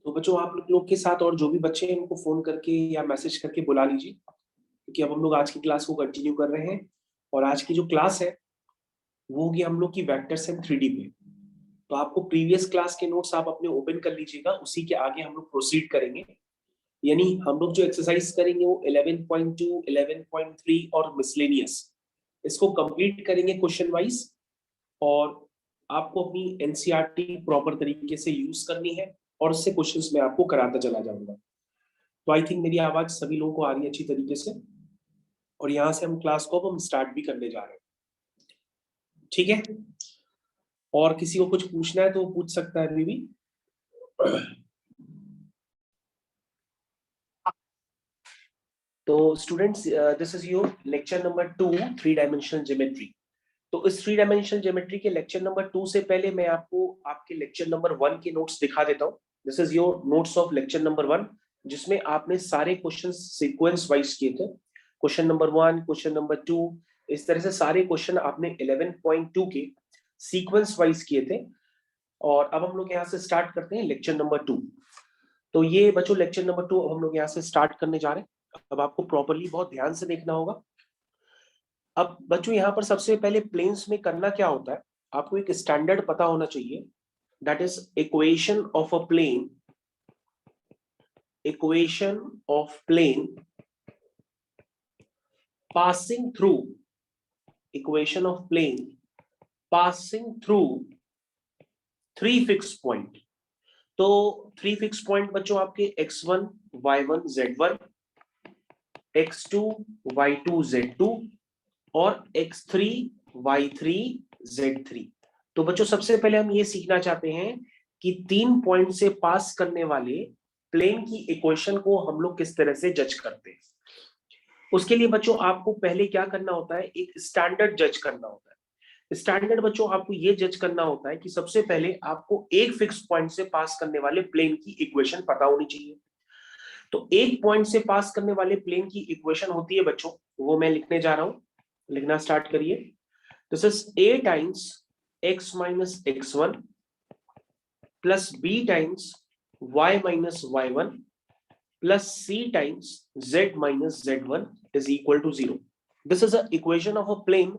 तो बच्चों आप लोग के साथ और जो भी बच्चे हैं उनको फोन करके या मैसेज करके बुला लीजिए, क्योंकि अब हम लोग आज की क्लास को कंटिन्यू कर रहे हैं। और आज की जो क्लास है वो होगी हम लोग की वेक्टर्स एंड 3D पे। तो आपको प्रीवियस क्लास के नोट्स आप अपने ओपन कर लीजिएगा, उसी के आगे हम लोग प्रोसीड करेंगे। यानी हम लोग जो एक्सरसाइज करेंगे वो 11.2, 11.3 और मिसलेनियस, इसको कंप्लीट करेंगे क्वेश्चन वाइज। और आपको अपनी एनसीईआरटी प्रॉपर तरीके से यूज करनी है और उससे क्वेश्चंस मैं आपको कराता चला जाऊंगा। तो आई थिंक मेरी आवाज सभी लोगों को आ रही है अच्छी तरीके से, और यहाँ से हम क्लास को अब हम स्टार्ट भी करने जा रहे हैं। ठीक है, और किसी को कुछ पूछना है तो वो पूछ सकता है अभी भी। तो students, this is your lecture number 2, 3 dimensional geometry. तो इस 3 डायमेंशनल ज्योमेट्री के लेक्चर नंबर 2 से पहले मैं आपको आपके लेक्चर नंबर 1 के नोट्स दिखा देता हूँ। This is your notes of lecture number 1, जिसमें आपने सारे क्वेश्चन सीक्वेंस वाइज किए थे। क्वेश्चन नंबर 1, क्वेश्चन नंबर 2, इस तरह से सारे क्वेश्चन आपने 11.2 के सीक्वेंस वाइज किए थे। और अब हम लोग यहाँ से स्टार्ट करते हैं लेक्चर नंबर 2। तो ये बच्चों लेक्चर नंबर 2 हम लोग यहाँ से स्टार्ट करने जा रहे हैं। अब आपको प्रॉपरली बहुत ध्यान से देखना होगा। अब बच्चों यहाँ पर सबसे पहले प्लेन्स में करना क्या होता है, आपको एक स्टैंडर्ड पता होना चाहिए। That is equation of a plane, equation of plane passing through, equation of plane passing through 3 fix point. तो 3 फिक्स पॉइंट बच्चों आपके x1 y1 z1, x2 y2 z2 और x3 y3 z3। तो बच्चों सबसे पहले हम ये सीखना चाहते हैं कि 3 पॉइंट से पास करने वाले प्लेन की इक्वेशन को हम लोग किस तरह से जज करते हैं। उसके लिए बच्चों आपको पहले क्या करना होता है, एक स्टैंडर्ड जज करना होता है। स्टैंडर्ड बच्चों आपको ये जज करना होता है कि सबसे पहले आपको एक फिक्स पॉइंट से पास करने वाले प्लेन की इक्वेशन पता होनी चाहिए। तो एक पॉइंट से पास करने वाले प्लेन की इक्वेशन होती है बच्चों, वो मैं लिखने जा रहा हूं, लिखना स्टार्ट करिए। This is a times x minus x1 plus b times y minus y1 plus c times z minus z1 is equal to 0. This is an equation of a plane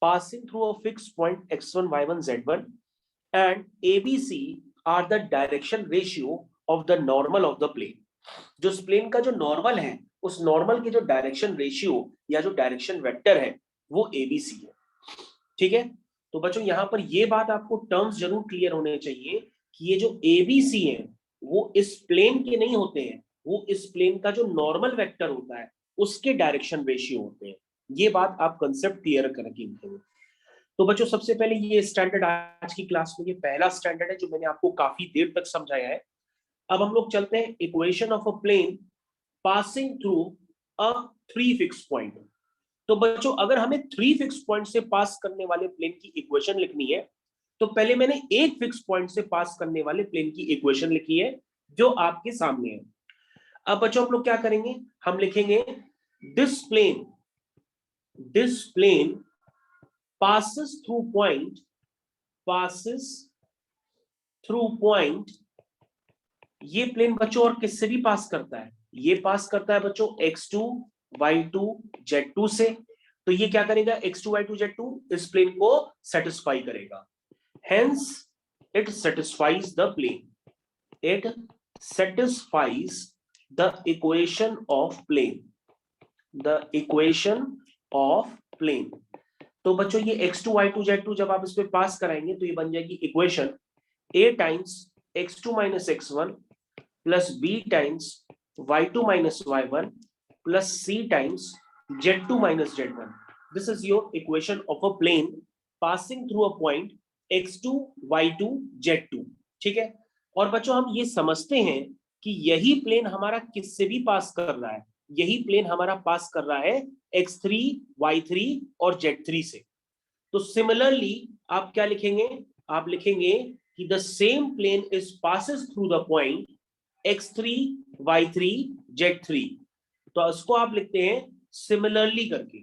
passing through a fixed point x1, y1, z1 and ABC are the direction ratio of the normal of the plane. जो इस plane का जो normal है, उस normal के जो direction ratio या जो डायरेक्शन वेक्टर है वो एबीसी है। ठीक है, तो बच्चों यहां पर ये बात आपको टर्म्स जरूर क्लियर होने चाहिए कि ये जो एबीसी है वो इस प्लेन के नहीं होते हैं, वो इस प्लेन का जो नॉर्मल वेक्टर होता है उसके डायरेक्शन रेशियो होते हैं। ये बात आप कंसेप्ट क्लियर करके रखेंगे। तो बच्चों सबसे पहले ये स्टैंडर्ड आज की क्लास में ये पहला स्टैंडर्ड है जो मैंने आपको काफी देर तक समझाया है। अब हम लोग चलते हैं equation of a plane passing through a 3 fix point. तो बच्चों अगर हमें 3 फिक्स पॉइंट से पास करने वाले प्लेन की इक्वेशन लिखनी है, तो पहले मैंने एक फिक्स पॉइंट से पास करने वाले प्लेन की इक्वेशन लिखी है जो आपके सामने है। अब बच्चों हम लोग क्या करेंगे, हम लिखेंगे this plane passes through point, ये प्लेन बच्चों और किससे भी पास करता है, ये पास करता है बच्चों x2 y2 z2 से। तो ये क्या करेगा, x2 y2 z2 इस प्लेन को सेटिस्फाई करेगा। Hence it satisfies the plane, it satisfies the equation of plane, the equation of plane। तो बच्चों ये x2 y2 z2 जब आप इस पे पास कराएंगे तो ये बन जाएगी equation a times x2 minus x1 plus b times y2 minus y1 plus c times z2 minus z1। This is your equation of a plane passing through a point x2 y2 z2। ठीक है, और बच्चों हम ये समझते हैं कि यही प्लेन हमारा किससे भी पास कर रहा है, यही प्लेन हमारा पास कर रहा है x3 y3 और z3 से। तो सिमिलरली आप क्या लिखेंगे, आप लिखेंगे कि the same plane is passes through the point x3 y3 z3। तो इसको आप लिखते हैं सिमिलरली करके।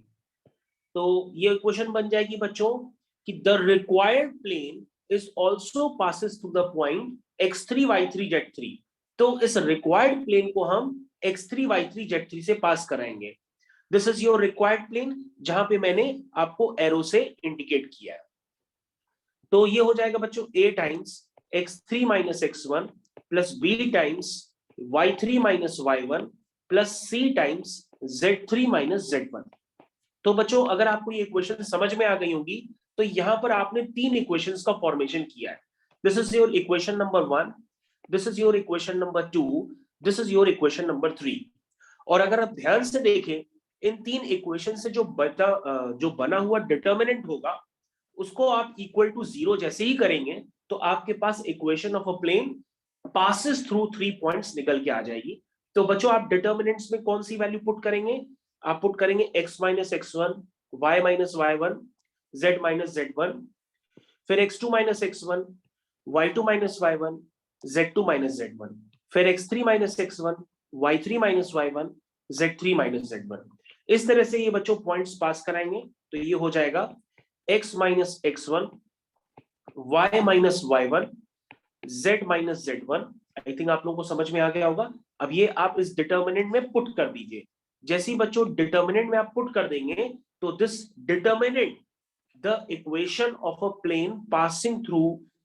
तो ये इक्वेशन बन जाएगी बच्चों कि the required plane is also passes through the point x3 y3 z3। तो इस रिक्वायर्ड प्लेन को हम x3 y3 z3 से पास कराएंगे। This is your required plane, जहां पे मैंने आपको एरो से इंडिकेट किया है। तो ये हो जाएगा बच्चों a times x3 minus x1 plus b times y3 minus y1 plus c times z3 minus z1। तो बच्चों अगर आपको ये इक्वेशन समझ में आ गई होगी, तो यहां पर आपने तीन इक्वेशंस का फॉर्मेशन किया है। This is your equation number 1, this is your equation number 2, this is your equation number 3। और अगर आप ध्यान से देखें, इन तीन इक्वेशन से जो बना हुआ डिटर्मिनेंट होगा, उसको आप इक्वल टू 0 जैसे ही करेंगे, तो आपके पास equation of a plane passes through 3 points निकल के आ जाएगी। तो बच्चों आप डिटर्मिनेंट्स में कौन सी वैल्यू पुट करेंगे? आप पुट करेंगे x minus x1, y minus y1, z minus z1, फिर x2 minus x1, y2 minus y1, z2 minus z1, फिर x3 minus x1, y3 minus y1, z3 minus z1। इस तरह से ये बच्चों पॉइंट्स पास कराएंगे, तो ये हो जाएगा x minus x1, y minus y1, z minus z1। I think आप लोगों को समझ में आ गया होगा। अब ये आप इस डिटर्मिनेंट में पुट कर दीजिए। जैसे ही बच्चों डिटर्मिनेंट में आप पुट कर देंगे, तो this determinant the equation of a plane passing through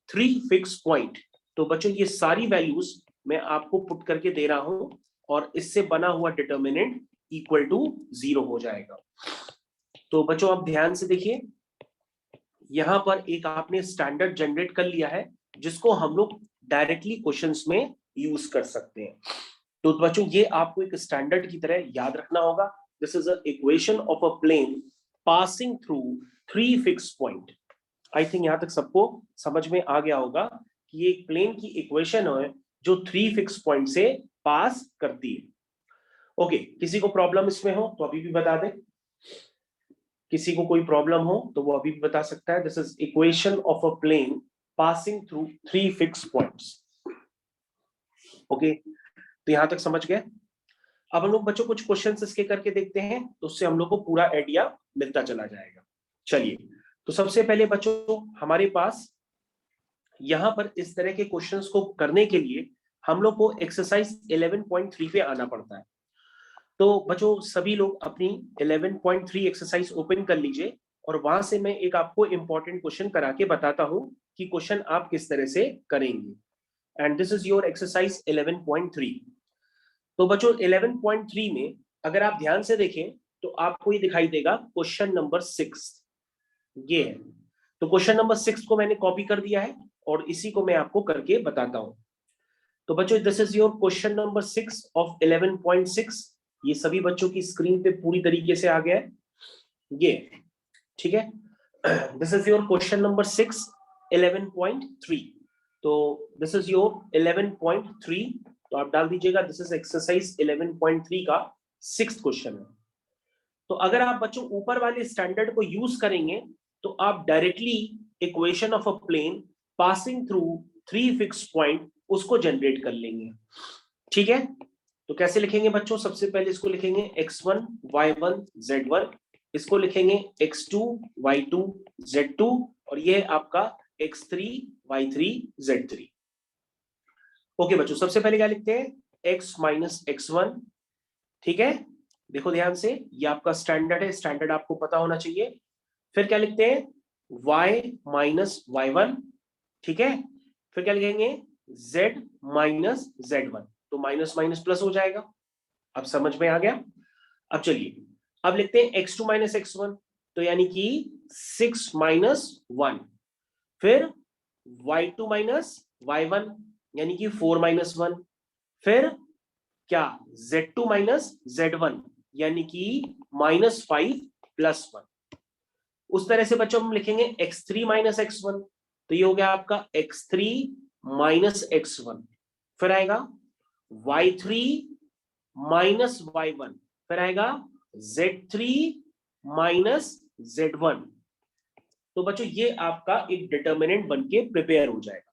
3 fix point. तो बच्चों ये सारी वैल्यूज मैं आपको पुट करके दे रहा हूं, और इससे बना हुआ डिटर्मिनेंट इक्वल टू 0 हो जाएगा। तो बच्चों आप ध्यान से देखिए, यहां पर एक आपने स्टैंडर्ड जनरेट कर लिया है, जिसको हम लोग डायरेक्टली क्वेश्चंस में यूज कर सकते हैं। तो बच्चों ये आपको एक स्टैंडर्ड की तरह याद रखना होगा। This is a equation of a plane passing through 3 fix point. I think यहां तक सबको समझ में आ गया होगा कि ये एक प्लेन की इक्वेशन है जो 3 फिक्स पॉइंट से पास करती है। ओके, किसी को प्रॉब्लम इसमें हो तो अभी भी बता दे। किसी को कोई प्रॉब्लम हो तो वो अभी भी बता सकता है। This is equation of a plane passing through 3 fixed points. Okay, तो यहां तक समझ गए। अब हम लोग बच्चों कुछ क्वेश्चन इसके करके देखते हैं, तो उससे हम लोग को पूरा आइडिया मिलता चला जाएगा। चलिए, तो सबसे पहले बच्चों हमारे पास यहां पर इस तरह के क्वेश्चंस को करने के लिए हम लोग को एक्सरसाइज 11.3 पे आना पड़ता है। तो बच्चों सभी लोग अपनी 11.3 एक्सरसाइज ओपन कर लीजिए, और वहां से मैं एक आपको इंपॉर्टेंट क्वेश्चन करा के बताता हूं कि क्वेश्चन आप किस तरह से करेंगे। And this is your exercise 11.3। तो बच्चों 11.3 में अगर आप ध्यान से देखें, तो आपको ये दिखाई देगा क्वेश्चन नंबर 6, ये है। तो क्वेश्चन नंबर 6 को मैंने कॉपी कर दिया है, और इसी को मैं आपको करके बताता हूं। तो बच्चों this is your question number 6 of 11.6। ये सभी बच्चों की स्क्रीन पे पूरी तरीके से आ गया है, ये ठीक है। This is your question number 6 11.3। तो दिस इज योर 11.3, तो आप डाल दीजिएगा दिस इज एक्सरसाइज 11.3 का 6th क्वेश्चन है। तो अगर आप बच्चों ऊपर वाले स्टैंडर्ड को यूज करेंगे, तो आप directly equation of a plane passing through 3 fix point उसको जनरेट कर लेंगे, ठीक है। तो कैसे लिखेंगे बच्चों? सबसे पहले इसको लिखेंगे x1 y1 z1, इसको लिखेंगे x2 y2 z2, और ये आपका x3 y3 z3। ओके बच्चों, सबसे पहले क्या लिखते हैं? x माइनस x1, ठीक है। देखो ध्यान से, ये आपका स्टैंडर्ड है, स्टैंडर्ड आपको पता होना चाहिए। फिर क्या लिखते हैं? y माइनस y1, ठीक है। फिर क्या लिखेंगे? z माइनस z1, तो माइनस माइनस प्लस हो जाएगा। अब समझ में आ गया। अब चलिए, अब लिखते हैं x2 माइनस x1, तो यानी कि 6 माइनस 1। फिर y2 माइनस y1, यानी कि 4 माइनस 1। फिर क्या? z2 माइनस z1, यानी कि माइनस 5 प्लस 1। उस तरह से बच्चों हम लिखेंगे x3 माइनस x1, तो ये हो गया आपका x3 माइनस x1। फिर आएगा y3 माइनस y1, फिर आएगा z3 माइनस z1। तो बच्चों ये आपका एक डिटर्मिनेंट बनके प्रिपेयर हो जाएगा।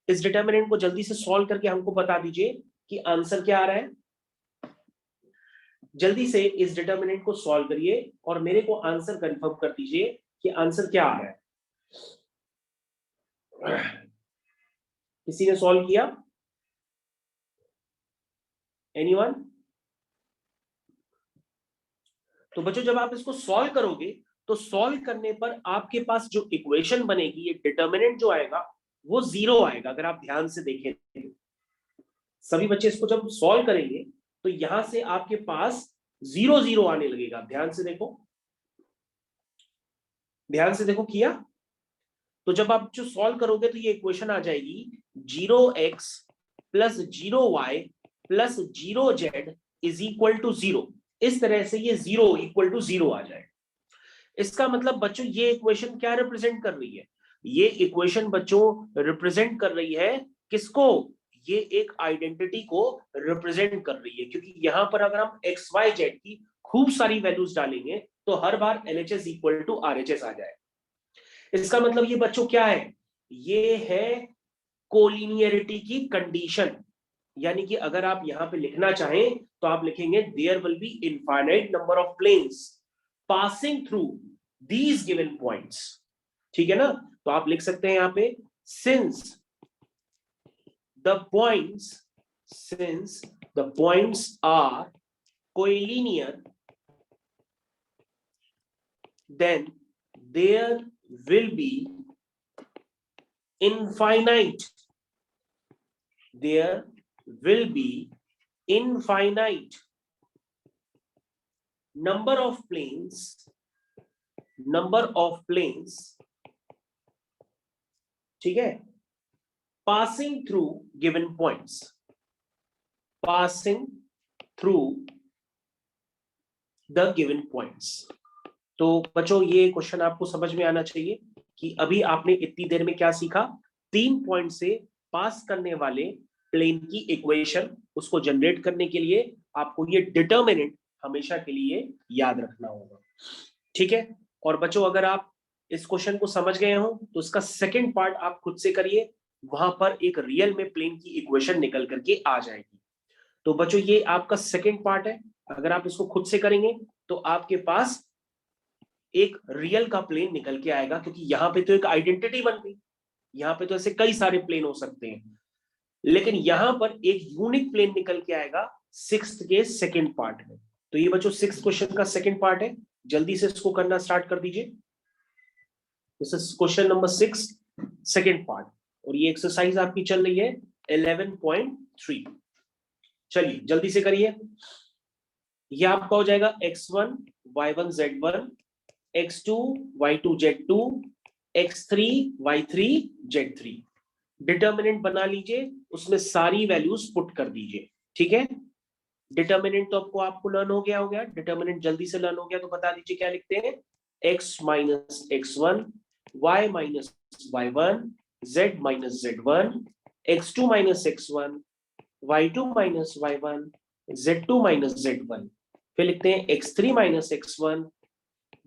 इस डिटर्मिनेंट को जल्दी से सॉल्व करके हमको बता दीजिए कि आंसर क्या आ रहा है। जल्दी से इस डिटर्मिनेंट को सॉल्व करिए और मेरे को आंसर कंफर्म कर दीजिए कि आंसर क्या आ रहा है। किसी ने सॉल्व किया? एनीवन? तो बच्चों जब आप इसको सॉल्व करोगे तो सॉल्व करने पर आपके पास जो इक्वेशन बनेगी, ये डिटर्मिनेंट जो आएगा वो 0 आएगा। अगर आप ध्यान से देखें तो सभी बच्चे इसको जब सॉल्व करेंगे तो यहां से आपके पास 0 0 आने लगेगा। ध्यान से देखो, ध्यान से देखो किया। तो जब आप जो सॉल्व करोगे तो ये इक्वेशन आ जाएगी 0x plus 0y plus 0z is equal to 0। इस तरह से ये 0 इक्वल टू 0 आ जाए। इसका मतलब बच्चों ये इक्वेशन क्या रिप्रेजेंट कर रही है? ये इक्वेशन बच्चों रिप्रेजेंट कर रही है किसको? ये एक आइडेंटिटी को रिप्रेजेंट कर रही है, क्योंकि यहां पर अगर हम एक्स वाई जेड की खूब सारी वैल्यूज डालेंगे तो हर बार LHS इक्वल टू RHS आ जाए। इसका मतलब ये बच्चों क्या है? ये है कोलिनियरिटी की कंडीशन। यानी कि अगर आप यहां पे लिखना चाहें तो आप लिखेंगे there will be infinite number of planes passing through these given points. ठीक है ना? तो आप लिख सकते हैं यहां पे since the points are collinear then there will be infinite number of planes, ठीक है, passing through given points, passing through the given points। तो बच्चों ये क्वेश्चन आपको समझ में आना चाहिए कि अभी आपने इतनी देर में क्या सीखा। 3 पॉइंट से पास करने वाले प्लेन की इक्वेशन, उसको जनरेट करने के लिए आपको ये डिटर्मिनेंट हमेशा के लिए याद रखना होगा। ठीक है? और बच्चों अगर आप इस क्वेश्चन को समझ गए हो तो इसका सेकेंड पार्ट आप खुद से करिए, वहां पर एक रियल में प्लेन की इक्वेशन निकल करके आ जाएगी। तो बच्चों ये आपका सेकेंड पार्ट है। अगर आप इसको खुद से करेंगे तो आपके पास एक रियल का प्लेन निकल के आएगा, क्योंकि यहां पे तो एक आइडेंटिटी बन गई। यहां पे तो ऐसे कई सारे प्लेन हो सकते हैं, लेकिन यहां पर एक यूनिक प्लेन निकल के आएगा 6th के सेकेंड पार्ट में। तो ये बच्चों 6th क्वेश्चन का सेकेंड पार्ट है। जल्दी से इसको करना स्टार्ट कर दीजिए। This is question number 6 second part, और ये एक्सरसाइज आपकी चल रही है 11.3। चलिए जल्दी से करिए। ये आपका हो जाएगा x1 y1 z1 x2 y2 z2 x3 y3 z3। Determinant बना लीजिए, उसमें सारी वैल्यूज पुट कर दीजिए। ठीक है? डिटर्मिनेंट तो आपको लर्न हो गया डिटर्मिनेंट जल्दी से लर्न हो गया तो बता दीजिए क्या लिखते हैं। x minus x1 y minus y1 z minus z1 x2 minus x1 y2 minus y1 z2 minus z1। फिर लिखते हैं x3 minus x1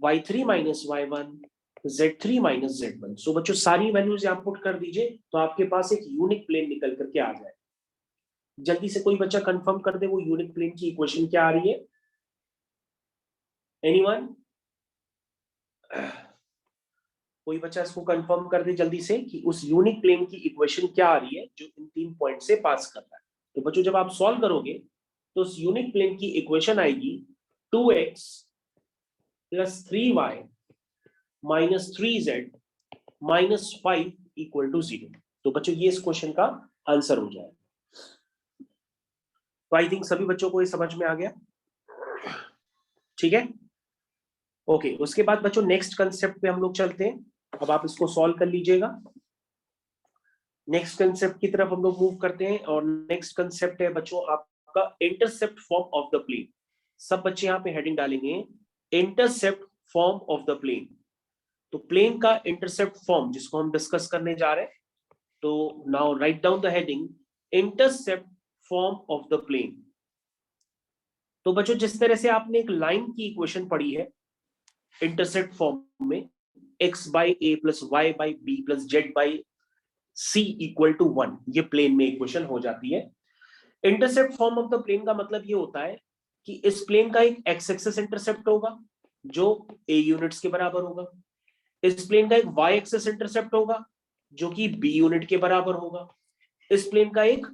y3 minus y1 z3 minus z1। सो बच्चों सारी वैल्यूज आप पुट कर दीजिए तो आपके पास एक यूनिक प्लेन निकल करके आ जाए। जल्दी से कोई बच्चा कंफर्म कर दे वो यूनिक प्लेन की इक्वेशन क्या आ रही है। एनीवन? कोई बच्चा इसको कंफर्म कर दे जल्दी से कि उस यूनिक प्लेन की इक्वेशन क्या आ रही है जो इन 3 पॉइंट से पास कर रहा है। तो बच्चों जब आप सॉल्व करोगे तो उस यूनिक प्लेन की इक्वेशन आएगी 2x plus 3y minus 3z minus 5 equal to 0। तो बच्चों ये इस क्वेश्चन का आंसर हो जाएगा। तो आई थिंक सभी बच्चों को ये समझ में आ गया। ठीक है? ओके, उसके बाद बच्चों नेक्स्ट कंसेप्ट पे हम लोग चलते हैं। अब आप इसको सॉल्व कर लीजिएगा। नेक्स्ट कंसेप्ट की तरफ हम लोग मूव करते हैं, और नेक्स्ट कंसेप्ट है बच्चों आपका intercept form of the plane. सब बच्चे यहाँ पे हेडिंग डालेंगे intercept form of the plane. तो प्लेन का इंटरसेप्ट फॉर्म जिसको हम डिस्कस करने जा रहे हैं। तो now write down the heading intercept form of the plane. तो बच्चों जिस तरह से आपने एक लाइन की इक्वेशन पढ़ी है इंटरसेप्ट फॉर्म में, x by A plus Y by B plus Z by C equal to 1, ये प्लेन में इक्वेशन हो जाती है। Intercept form of the plane का मतलब ये होता है कि इस प्लेन का एक एक्स एक्सिस इंटरसेप्ट होगा जो a यूनिट्स के बराबर होगा। इस प्लेन का एक y एक्सिस इंटरसेप्ट होगा जो कि b यूनिट के बराबर होगा। इस प्लेन का एक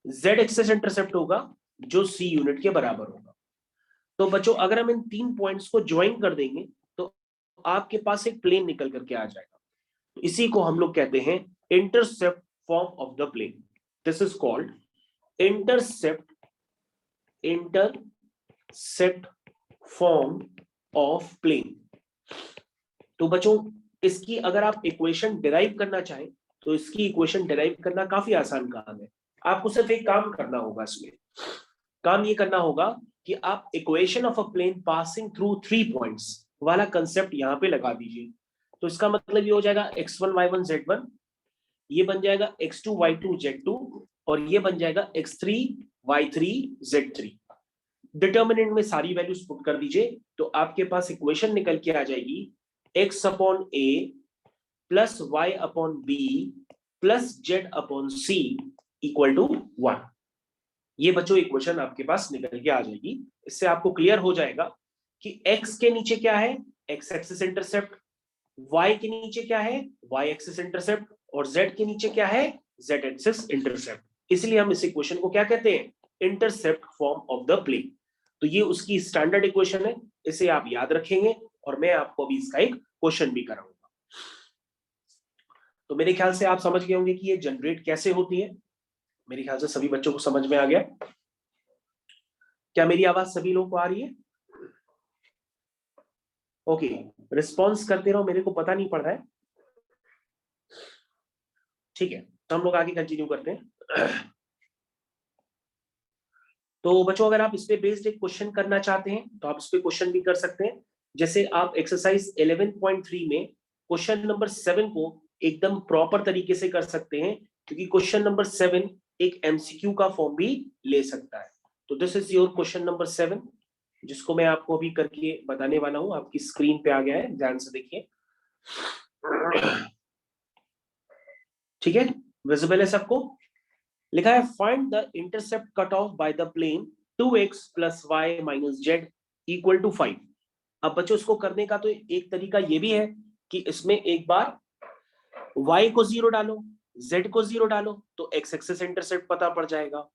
z एक्सेस इंटरसेप्ट होगा जो c यूनिट के बराबर होगा। तो बच्चों अगर हम इन 3 पॉइंट्स को ज्वाइन कर देंगे तो आपके पास एक प्लेन निकल करके आ जाएगा। तो इसी को हम लोग कहते हैं intercept form of the plane. This is called intercept form of plane. तो बच्चों इसकी अगर आप इक्वेशन डिराइव करना चाहें तो इसकी इक्वेशन डिराइव करना काफी आसान काम है। आपको सिर्फ एक काम करना होगा, इसमें काम ये करना होगा कि आप equation of a plane passing through 3 points वाला कंसेप्ट यहां पे लगा दीजिए। तो इसका मतलब ये हो जाएगा x1 y1 z1, ये बन जाएगा x2 y2 z2, और ये बन जाएगा x3 y3 z3। डिटर्मिनेंट में सारी वैल्यूज पुट कर दीजिए तो आपके पास इक्वेशन निकल के आ जाएगी x upon a plus y upon b plus z upon c equal to 1। ये बच्चों इक्वेशन आपके पास निकल के आ जाएगी। इससे आपको क्लियर हो जाएगा कि x के नीचे क्या है, x एक्सिस इंटरसेप्ट, y के नीचे क्या है, y एक्सिस इंटरसेप्ट, और z के नीचे क्या है, z एक्सिस इंटरसेप्ट। इसलिए हम इस इक्वेशन को क्या कहते हैं, intercept form of the plane. तो ये उसकी स्टैंडर्ड इक्वेशन है, इसे आप याद रखेंगे और मैं आपको अभी इसका एक क्वेश्चन भी कराऊंगा। तो मेरे ख्याल से आप समझ गए होंगे कि ये जनरेट कैसे होती है। मेरे ख्याल से सभी बच्चों को समझ में आ गया। क्या मेरी आवाज सभी लोगों को आ रही है? ओके, रिस्पॉन्स करते रहो, मेरे को पता नहीं पड़ रहा है। ठीक है, तो हम लोग आगे कंटिन्यू करते हैं। तो बच्चों अगर आप इस पे बेस्ड एक क्वेश्चन करना चाहते हैं तो आप इस पे क्वेश्चन भी कर सकते हैं। जैसे आप एक्सरसाइज 11.3 में क्वेश्चन नंबर 7 को एकदम प्रॉपर तरीके से कर सकते हैं, क्योंकि क्वेश्चन नंबर 7 एक एमसीक्यू का फॉर्म भी ले सकता है। तो this is your question number 7, जिसको मैं आपको अभी करके बताने वाला हूं। आपकी स्क्रीन पे आ गया है, ध्यान से देखिए। ठीक है, विजिबल है सबको? लिखा है find the intercept cut off by the plane 2x plus Y minus Z equal to 5। अब बच्चों इसको करने का तो एक तरीका ये भी है कि इसमें एक बार y को 0 डालो, z को 0 डालो तो x एक्सिस इंटरसेप्ट पता पड़ जाएगा।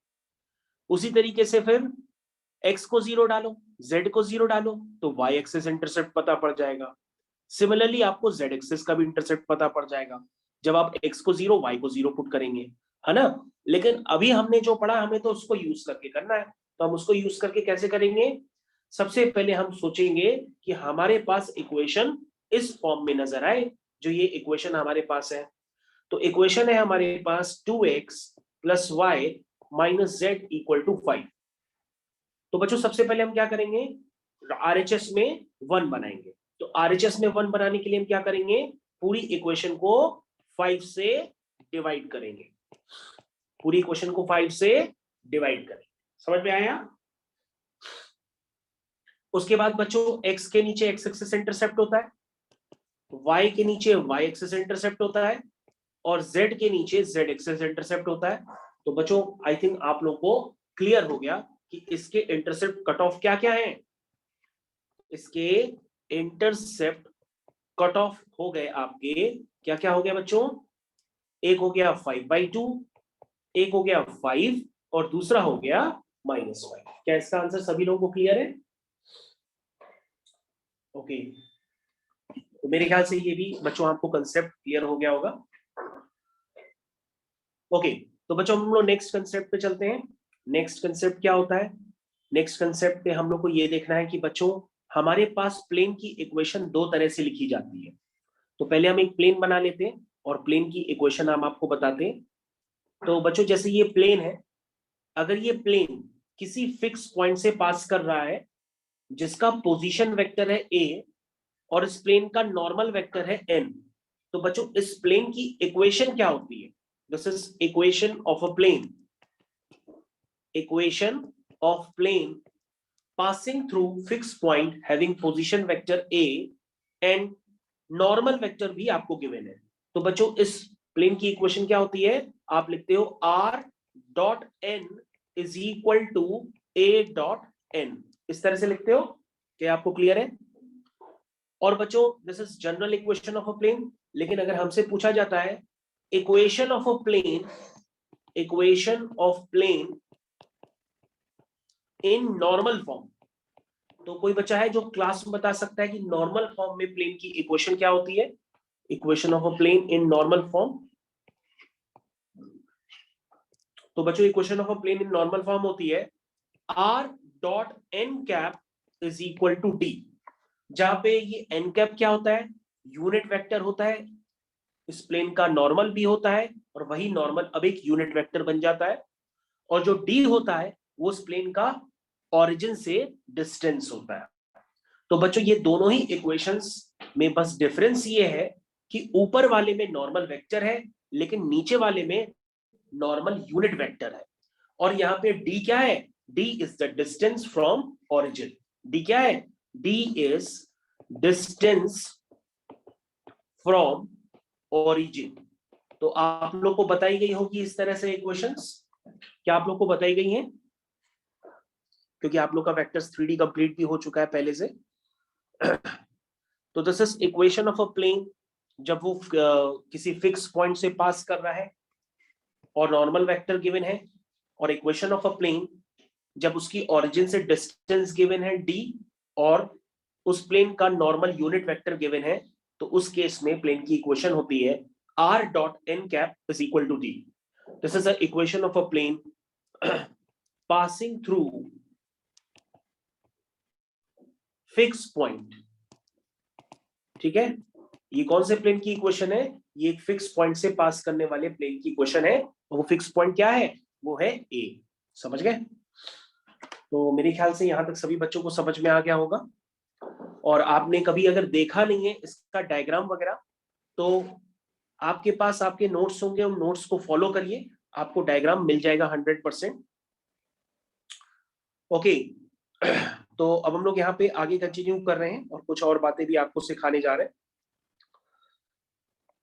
उसी तरीके से फिर x को 0 डालो, z को 0 डालो तो y एक्सिस इंटरसेप्ट पता पड़ जाएगा। सिमिलरली आपको z एक्सिस का भी इंटरसेप्ट पता पड़ जाएगा जब आप x को 0 y को 0 पुट करेंगे, है ना। लेकिन अभी हमने जो पढ़ा हमें तो उसको यूज करके करना है। तो हम उसको यूज करके कैसे करेंगे? सबसे पहले हम सोचेंगे कि हमारे पास इक्वेशन इस फॉर्म में नजर आए, जो ये इक्वेशन हमारे पास है। तो इक्वेशन है हमारे पास 2x plus Y minus Z equal to 5। तो बच्चों सबसे पहले हम क्या करेंगे, आरएचएस में 1 बनाएंगे। तो आरएचएस में 1 बनाने के लिए हम क्या करेंगे, पूरी इक्वेशन को 5 से डिवाइड करेंगे। पूरी इक्वेशन को 5 से डिवाइड करेंगे। समझ में आया? उसके बाद बच्चों x के नीचे x एक्सिस इंटरसेप्ट होता है, y के नीचे y एक्सिस इंटरसेप्ट होता है, और z के नीचे z एक्सिस इंटरसेप्ट होता है। तो बच्चों आई थिंक आप लोगों को क्लियर हो गया कि इसके इंटरसेप्ट कट ऑफ क्या क्या है। इसके इंटरसेप्ट कट ऑफ हो गए आपके क्या क्या हो गया बच्चों, एक हो गया 5/2, एक हो गया 5, और दूसरा हो गया -5। क्या इसका आंसर सभी लोगों को क्लियर है? ओके, तो मेरे ख्याल से ये भी बच्चों आपको कंसेप्ट क्लियर हो गया होगा। ओके, तो बच्चों हम लोग नेक्स्ट कंसेप्ट पे चलते हैं। नेक्स्ट कंसेप्ट क्या होता है? नेक्स्ट कंसेप्ट पे हम लोग को ये देखना है कि बच्चों हमारे पास प्लेन की इक्वेशन 2 तरह से लिखी जाती है। तो पहले हम एक प्लेन बना लेते हैं और प्लेन की इक्वेशन हम आपको बताते हैं। तो बच्चों जैसे ये प्लेन है, अगर ये प्लेन किसी फिक्स पॉइंट से पास कर रहा है जिसका पोजीशन वेक्टर है a और इस प्लेन का नॉर्मल वेक्टर है n, तो बच्चों इस प्लेन की इक्वेशन क्या होती है? This is equation of a plane. Equation of plane passing through fixed point having position vector a and normal vector भी आपको गिवन है। तो बच्चों इस प्लेन की इक्वेशन क्या होती है? आप लिखते हो r dot n is equal to a dot n, इस तरह से लिखते हो। क्या आपको क्लियर है? और बच्चों this is general equation of a plane. लेकिन अगर हमसे पूछा जाता है equation of a plane equation of plane in normal form. तो कोई बच्चा है जो क्लास में बता सकता है कि नॉर्मल फॉर्म में प्लेन की इक्वेशन क्या होती है? Equation of a plane in normal form. तो बच्चों equation of a plane in normal form होती है r dot n cap is equal to d, जहां पे ये n कैप क्या होता है? यूनिट वेक्टर होता है, इस प्लेन का नॉर्मल भी होता है और वही नॉर्मल अब एक यूनिट वेक्टर बन जाता है, और जो d होता है वो उस प्लेन का ओरिजिन से डिस्टेंस होता है। तो बच्चों ये दोनों ही इक्वेशंस में बस डिफरेंस ये है कि ऊपर वाले में नॉर्मल वेक्टर है लेकिन नीचे वाले में नॉर्मल यूनिट वेक्टर है। और यहाँ पे d क्या है? d is the distance from origin. d क्या है? d is distance from origin. तो आप लोग को बताई गई होगी इस तरह से इक्वेशंस, क्या आप लोग को बताई गई हैं? क्योंकि आप लोग का वेक्टर्स 3D कंप्लीट भी हो चुका है पहले से। तो this is equation of a plane जब वो किसी फिक्स पॉइंट से पास कर रहा है और नॉर्मल वेक्टर गिवन है, और इक्वेशन ऑफ अ प्लेन जब उसकी ओरिजिन से डिस्टेंस गिवन है d और उस प्लेन का नॉर्मल यूनिट वेक्टर गिवन है, तो उस केस में प्लेन की इक्वेशन होती है r dot n cap is equal to d। This is the equation of a plane passing through fixed point. ठीक है, ये कौन से प्लेन की इक्वेशन है? ये एक फिक्स पॉइंट से पास करने वाले प्लेन की इक्वेशन है। वो फिक्स पॉइंट क्या है? वो है a। समझ गए? तो मेरे ख्याल से यहां तक सभी बच्चों को समझ में आ गया होगा। और आपने कभी अगर देखा नहीं है इसका डायग्राम वगैरह, तो आपके पास आपके नोट्स होंगे, उन नोट्स को फॉलो करिए, आपको डायग्राम मिल जाएगा 100%। ओके, तो अब हम लोग यहाँ पे आगे कंटिन्यू कर रहे हैं और कुछ और बातें भी आपको सिखाने जा रहे हैं।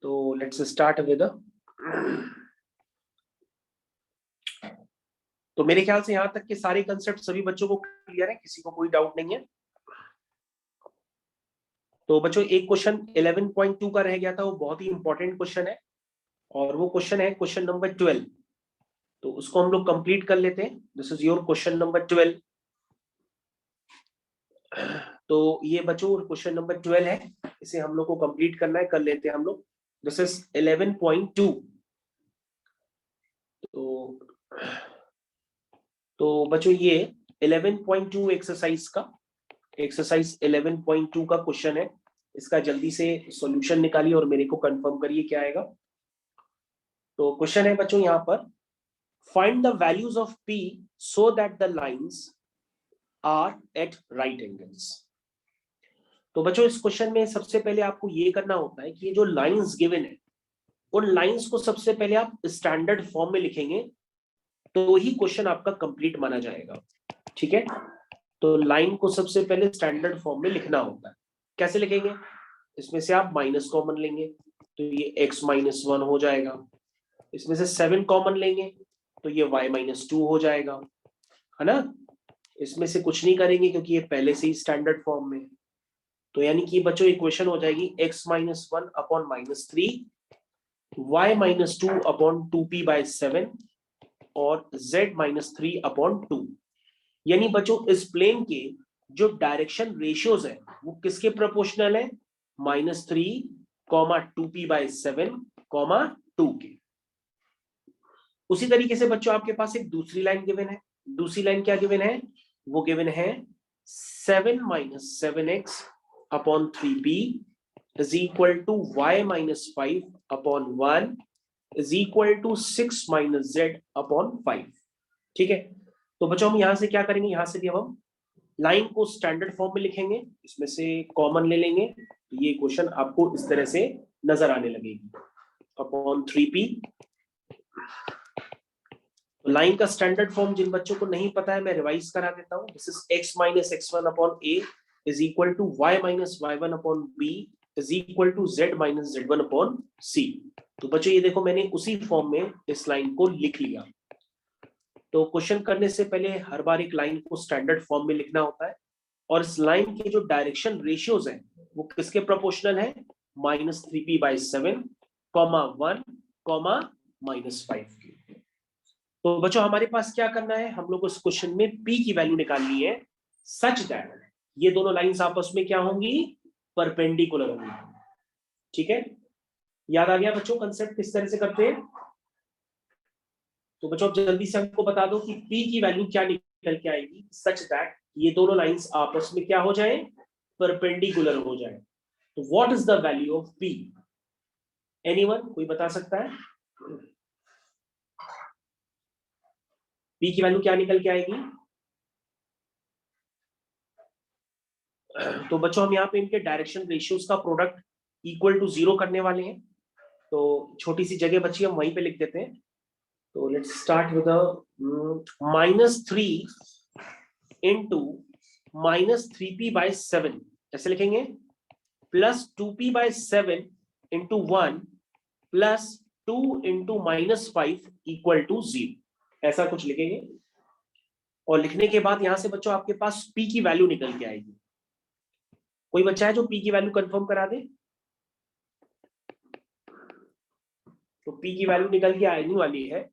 तो लेट्स स्टार्ट विद तो मेरे ख्याल से यहां तक के सारे कंसेप्ट सभी बच्चों को क्लियर है, किसी को कोई डाउट नहीं है। तो बच्चों एक क्वेश्चन 11.2 का रह गया था, वो बहुत ही इंपॉर्टेंट क्वेश्चन है, और वो क्वेश्चन है क्वेश्चन नंबर 12। तो उसको हम लोग कंप्लीट कर लेते हैं। This is your question number 12। तो ये बच्चों क्वेश्चन नंबर 12 है, इसे हम लोग को कंप्लीट करना है, कर लेते हैं हम लोग। This is 11.2। तो बच्चों ये 11.2 एक्सरसाइज का, एक्सरसाइज 11.2 का क्वेश्चन है। इसका जल्दी से सॉल्यूशन निकालिए और मेरे को कंफर्म करिए क्या आएगा। तो क्वेश्चन है बच्चों यहाँ पर, find the values of p so that the lines are at right angles. तो बच्चों इस क्वेश्चन में सबसे पहले आपको ये करना होता है कि ये जो लाइंस गिवन है, उन लाइंस को सबसे पहले आप स्टैंडर्ड फॉर्म में लिखेंगे, तो ही क्वेश्चन आपका कंप्लीट माना जाएगा। ठीक है, तो लाइन को सबसे पहले स्टैंडर्ड फॉर्म में लिखना होता है। कैसे लिखेंगे? इसमें से आप माइनस कॉमन लेंगे तो ये x-1 हो जाएगा, इसमें से 7 कॉमन लेंगे तो ये y-2 हो जाएगा, है ना? इसमें से कुछ नहीं करेंगे क्योंकि ये पहले से ही स्टैंडर्ड फॉर्म में। तो यानी कि बच्चों इक्वेशन हो जाएगी x-1 upon -3 y-2 upon 2p/7 और z-3 अपॉन 2। यानी बच्चों इस प्लेन के जो डायरेक्शन रेशियोज है वो किसके प्रोपोर्शनल है? -3, 2p/7, 2 के। उसी तरीके से बच्चों आपके पास एक दूसरी लाइन गिवन है। दूसरी लाइन क्या गिवन है? वो गिवन है 7 - 7x upon 3p is equal to y-5 upon 1 is equal to 6 - z upon 5। ठीक है, तो बच्चों हम यहां से क्या करेंगे? यहां से भी हम लाइन को स्टैंडर्ड फॉर्म में लिखेंगे, इसमें से कॉमन ले लेंगे, तो ये क्वेश्चन आपको इस तरह से नजर आने लगेगी अपॉन 3p। लाइन का स्टैंडर्ड फॉर्म जिन बच्चों को नहीं पता है मैं रिवाइज करा देता हूं। This is x - x1 upon a is equal to y - y1 upon b is equal to z - z1 upon c। तो बच्चों ये देखो मैंने उसी फॉर्म में इस लाइन को लिख लिया। तो क्वेश्चन करने से पहले हर बार एक लाइन को स्टैंडर्ड फॉर्म में लिखना होता है, और इस लाइन के जो डायरेक्शन रेशियोज हैं वो किसके प्रोपोर्शनल है? -3p/7, 1, -5 के। तो बच्चों हमारे पास क्या करना है, हम लोग उस क्वेश्चन में p की वैल्यू निकालनी है सच दैट ये दोनों लाइंस आपस में क्या होंगी, परपेंडिकुलर होंगी। ठीक है, याद आ गया बच्चों कंसेप्ट किस तरह से करते हैं। तो बच्चों जल्दी से हमको बता दो कि p की वैल्यू क्या निकल के आएगी सच दैट ये दोनों लाइंस आपस में क्या हो जाए, परपेंडिकुलर हो जाए। तो what is the value of p, anyone कोई बता सकता है? p की वैल्यू क्या निकल के आएगी? तो बच्चों हम यहाँ पे इनके डायरेक्शन रेशियोज का प्रोडक्ट इक्वल टू 0 करने वाले हैं। तो छोटी सी जगह बची, हम वहीं पे लिख देते हैं। तो let's start with -3 into -3p/7 ऐसे लिखेंगे, plus 2p/7 into 1 plus 2 into -5 equal to 0, ऐसा कुछ लिखेंगे। और लिखने के बाद यहां से बच्चों आपके पास p की वैल्यू निकल के आएगी। कोई बच्चा है जो p की वैल्यू कंफर्म करा दे? तो p की वैल्यू निकल के आने वाली है,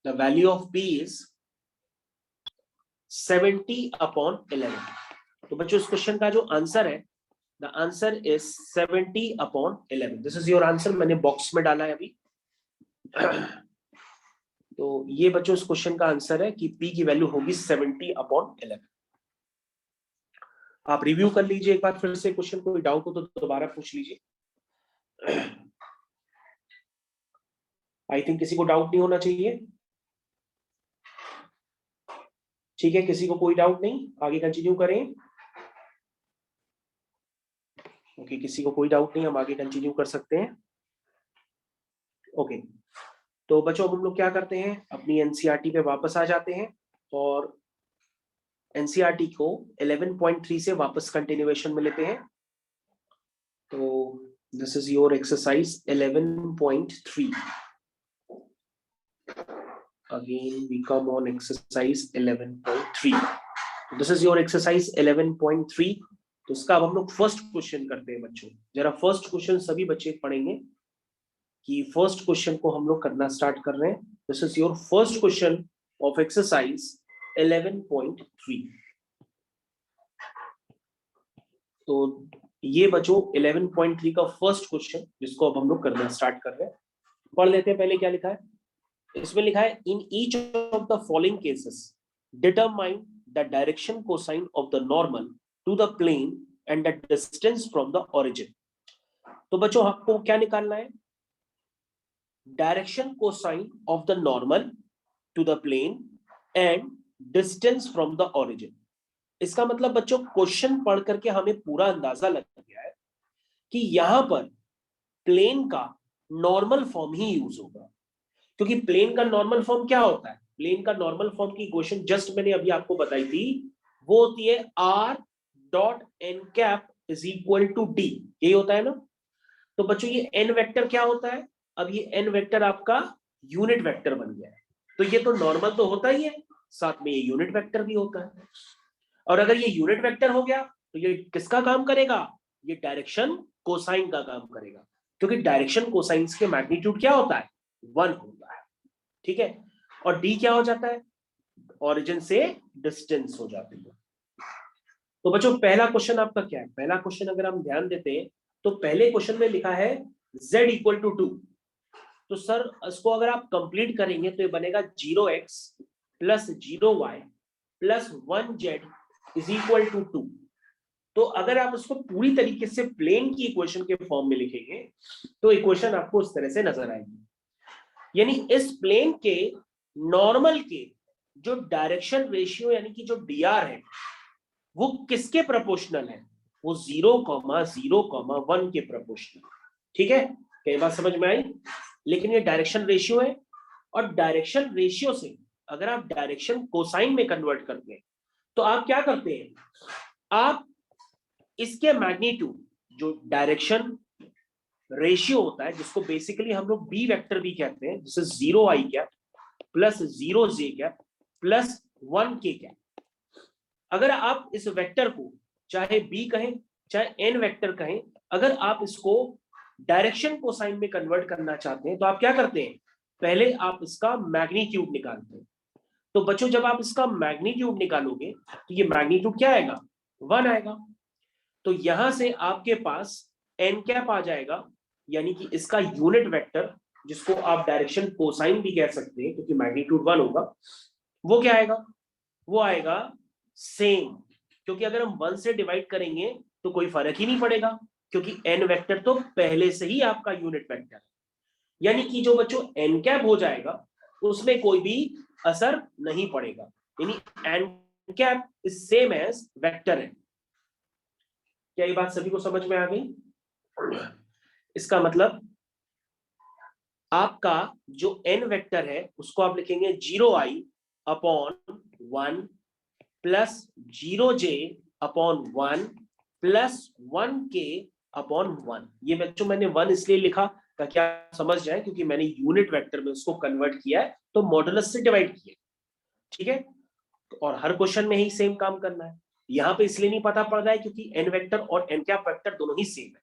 the value of p is 70/11। तो बच्चों इस क्वेश्चन का जो आंसर है, the answer is 70/11। This is your answer, मैंने बॉक्स में डाला है अभी। तो ये बच्चों इस क्वेश्चन का आंसर है कि p की वैल्यू होगी 70/11। आप रिव्यू कर लीजिए एक बार फिर से क्वेश्चन, कोई डाउट हो तो दोबारा पूछ लीजिए। आई थिंक किसी को डाउट नहीं होना चाहिए। ठीक है, किसी को कोई डाउट नहीं, आगे कंटिन्यू करें। ओके, किसी को कोई डाउट नहीं, हम आगे कंटिन्यू कर सकते हैं। ओके, तो बच्चों हम लोग क्या करते हैं, अपनी एनसीईआरटी पे वापस आ जाते हैं और एनसीईआरटी को 11.3 से वापस कंटिन्यूएशन में लेते हैं। तो this is your exercise 11.3। again we come on exercise 11.3। this is your exercise 11.3। तो इसका अब हम लोग फर्स्ट क्वेश्चन करते हैं बच्चों। जरा फर्स्ट क्वेश्चन सभी बच्चे पढ़ेंगे कि फर्स्ट क्वेश्चन को हम लोग करना स्टार्ट कर रहे हैं। This is your first question of exercise 11.3। तो ये बच्चों 11.3 का फर्स्ट क्वेश्चन जिसको अब हम लोग करना स्टार्ट कर रहे हैं। पढ़ लेते हैं पहले क्या लिखा है। इसमें लिखा है in each of the following cases determine the direction cosine of the normal to the plane and the distance from the origin. तो बच्चों आपको क्या निकालना है, direction cosine of the normal to the plane and distance from the origin. इसका मतलब बच्चों question पढ़ करके हमें पूरा अंदाजा लग गया है कि यहां पर प्लेन का नॉर्मल फॉर्म ही यूज होगा। क्योंकि प्लेन का नॉर्मल फॉर्म क्या होता है, प्लेन का नॉर्मल फॉर्म की इक्वेशन जस्ट मैंने अभी आपको बताई थी, वो होती है r.n is equal to D, यही होता है ना। तो बच्चों ये n वेक्टर क्या होता है, अब ये n वेक्टर आपका यूनिट वेक्टर बन गया है। तो ये तो नॉर्मल तो होता ही है, साथ में ये यूनिट वेक्टर भी होता है। और अगर ये यूनिट वेक्टर हो गया तो ये किसका काम करेगा, ये डायरेक्शन कोसाइन का काम करेगा। क्योंकि डायरेक्शन कोसाइंस के मैग्नीट्यूड क्या होता है, 1 होता है। ठीक है, और डी क्या हो जाता है, ओरिजिन से डिस्टेंस हो जाती है। तो बच्चों पहला क्वेश्चन आपका क्या है, पहला क्वेश्चन अगर हम ध्यान देते हैं तो पहले क्वेश्चन में लिखा है z इक्वल टू 2। तो सर इसको अगर आप कंप्लीट करेंगे तो ये बनेगा 0x plus 0y plus 1z is equal to 2। तो अगर आप उसको पूरी तरीके से प्लेन की इक्वेशन के फॉर्म में लिखेंगे तो इक्वेशन आपको इस तरह से नजर आएगी। यानी इस प्लेन के नॉर्मल के जो डायरेक्शन रेशियो यानी कि जो dr है वो किसके प्रोपोर्शनल है, वो 0,0,1 के प्रोपोर्शनल। ठीक है, कई बात समझ में आई। लेकिन ये डायरेक्शन रेशियो है और डायरेक्शन रेशियो से अगर आप डायरेक्शन कोसाइन में कन्वर्ट करते हैं तो आप क्या करते हैं, आप इसके मैग्नीट्यूड जो डायरेक्शन रेशियो होता है जिसको बेसिकली हम लोग बी वेक्टर भी कहते हैं, जिसे 0i plus 0j plus 1k। अगर आप इस वेक्टर को चाहे b कहें चाहे n वेक्टर कहें, अगर आप इसको डायरेक्शन कोसाइन में कन्वर्ट करना चाहते हैं तो आप क्या करते हैं, पहले आप इसका मैग्नीट्यूड निकालते हैं। तो बच्चों जब आप इसका मैग्नीट्यूड निकालोगे तो ये मैग्नीट्यूड क्या आएगा, 1 आएगा। तो यहां से आपके पास एन कैप आ जाएगा, यानी कि इसका यूनिट वेक्टर, जिसको आप डायरेक्शन कोसाइन भी कह सकते हैं क्योंकि मैग्नीट्यूड 1 होगा, वो क्या आएगा, वो आएगा सेम। क्योंकि अगर हम 1 से डिवाइड करेंगे तो कोई फर्क ही नहीं पड़ेगा, क्योंकि एन वेक्टर तो पहले से ही आपका यूनिट वेक्टर है। यानी कि जो बच्चों एन कैप हो जाएगा उसमें कोई भी असर नहीं पड़ेगा, यानी N cap is same as vector है। क्या ये बात सभी को समझ में आ गई? इसका मतलब आपका जो एन वेक्टर है उसको आप लिखेंगे 0i upon 1 plus 0j upon 1 plus 1k upon 1। ये बच्चों मैंने 1 इसलिए लिखा ताकि आप समझ जाए, क्योंकि मैंने यूनिट वेक्टर में उसको कन्वर्ट किया है तो मॉडुलस से डिवाइड किया, ठीक है। और हर क्वेश्चन में ही सेम काम करना है। यहां पे इसलिए नहीं पता पड़ रहा है क्योंकि एन वेक्टर और एन कैप वेक्टर दोनों ही सेम है।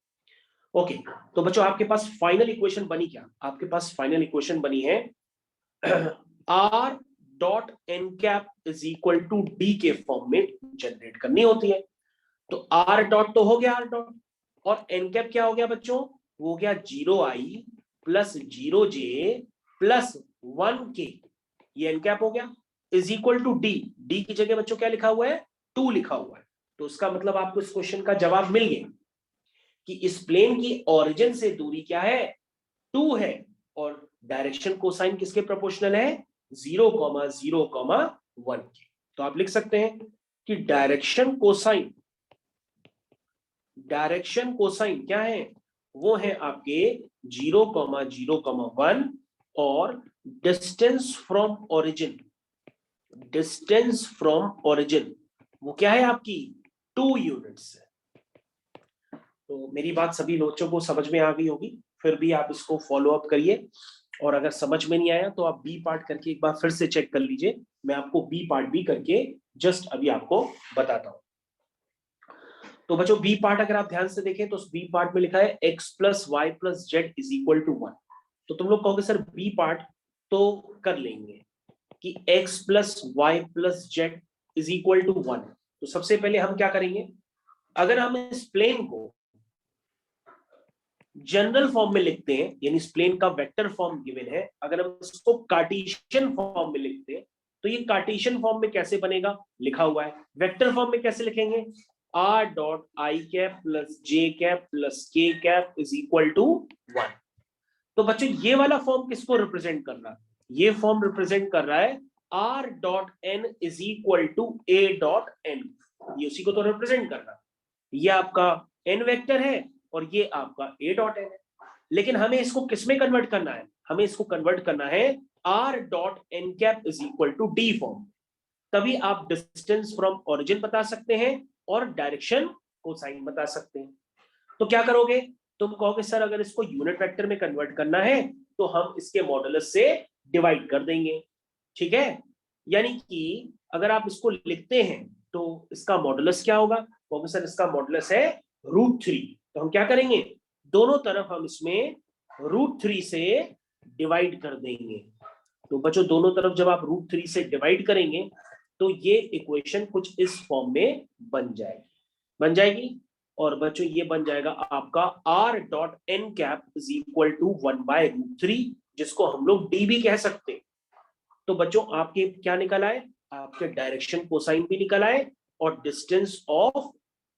ओके, तो बच्चों आपके पास फाइनल इक्वेशन बनी क्या, आपके पास फाइनल इक्वेशन बनी है R dot N cap is equal to D के फॉर्म में जनरेट करनी होती है। तो आर डॉट तो हो गया आर डॉट, और एन कैप क्या हो गया बच्चों, वो हो गया 0i plus 0j plus 1k, ये एन कैप हो गया, is equal to D. D की जगह बच्चों क्या लिखा हुआ है, 2 लिखा हुआ है। तो उसका मतलब आपको इस क्वेश्चन का जवाब मिल गया कि इस प्लेन की ओरिजिन से दूरी क्या है, 2 है, और डायरेक्शन कोसाइन किसके प्रोपोर्शनल है, 0,0,1 के। तो आप लिख सकते हैं कि डायरेक्शन कोसाइन क्या है, वो है आपके 0,0,1, और डिस्टेंस फ्रॉम ओरिजिन वो क्या है आपकी 2 यूनिट्स है। तो मेरी बात सभी बच्चों को समझ में आ गई होगी, फिर भी आप इसको फॉलो अप करिए, और अगर समझ में नहीं आया तो आप बी पार्ट करके एक बार फिर से चेक कर लीजिए। मैं आपको बी पार्ट भी करके जस्ट अभी आपको बताता हूं। तो बच्चों बी पार्ट अगर आप ध्यान से देखें तो बी पार्ट में लिखा है x plus Y plus Z is equal to 1। तो तुम लोग कहोगे सर बी पार्ट तो कर लेंगे कि x plus Y plus Z is equal to 1। तो सबसे पहले हम क्या करेंगे, अगर हम इस प्लेन को जनरल फॉर्म में लिखते हैं, यानी इस प्लेन का वेक्टर फॉर्म गिवन है, अगर हम इसको कार्टेशियन फॉर्म में लिखते हैं तो ये कार्टेशियन फॉर्म में कैसे बनेगा, लिखा हुआ है। वेक्टर फॉर्म में कैसे लिखेंगे, r dot I cap plus J cap plus के कैप इज इक्वल टू 1। तो बच्चों ये वाला फॉर्म किसको रिप्रेजेंट कर रहा है, ये फॉर्म रिप्रेजेंट कर रहा है r dot n is equal to a dot n, ये उसी को तो रिप्रेजेंट कर रहा है। ये आपका n वेक्टर है और ये आपका a डॉट n है। लेकिन हमें इसको किसमें कन्वर्ट करना है, हमें इसको कन्वर्ट करना है r dot n cap is equal to d form. तभी आप डिस्टेंस फ्रॉम ओरिजिन बता सकते हैं और डायरेक्शन कोसाइन बता सकते हैं। तो क्या करोगे, तुम कहोगे सर अगर इसको यूनिट वेक्टर में कन्वर्ट करना है तो हम इसके मॉडुलस से डिवाइड कर देंगे, ठीक है। यानी कि अगर आप इसको लिखते हैं तो इसका मॉडुलस क्या होगा, कहोगे सर इसका मॉडुलस है √3। तो हम क्या करेंगे, दोनों तरफ हम इसमें √3 से डिवाइड कर देंगे। तो बच्चों दोनों तरफ जब आप √3 से डिवाइड करेंगे तो ये इक्वेशन कुछ इस फॉर्म में बन जाएगी। और बच्चों ये बन जाएगा आपका r dot n cap is equal to 1/√3, जिसको हम लोग d भी कह सकते हैं। तो बच्चों आपके क्या निकल आए, आपके डायरेक्शन कोसाइन भी निकल आए और डिस्टेंस ऑफ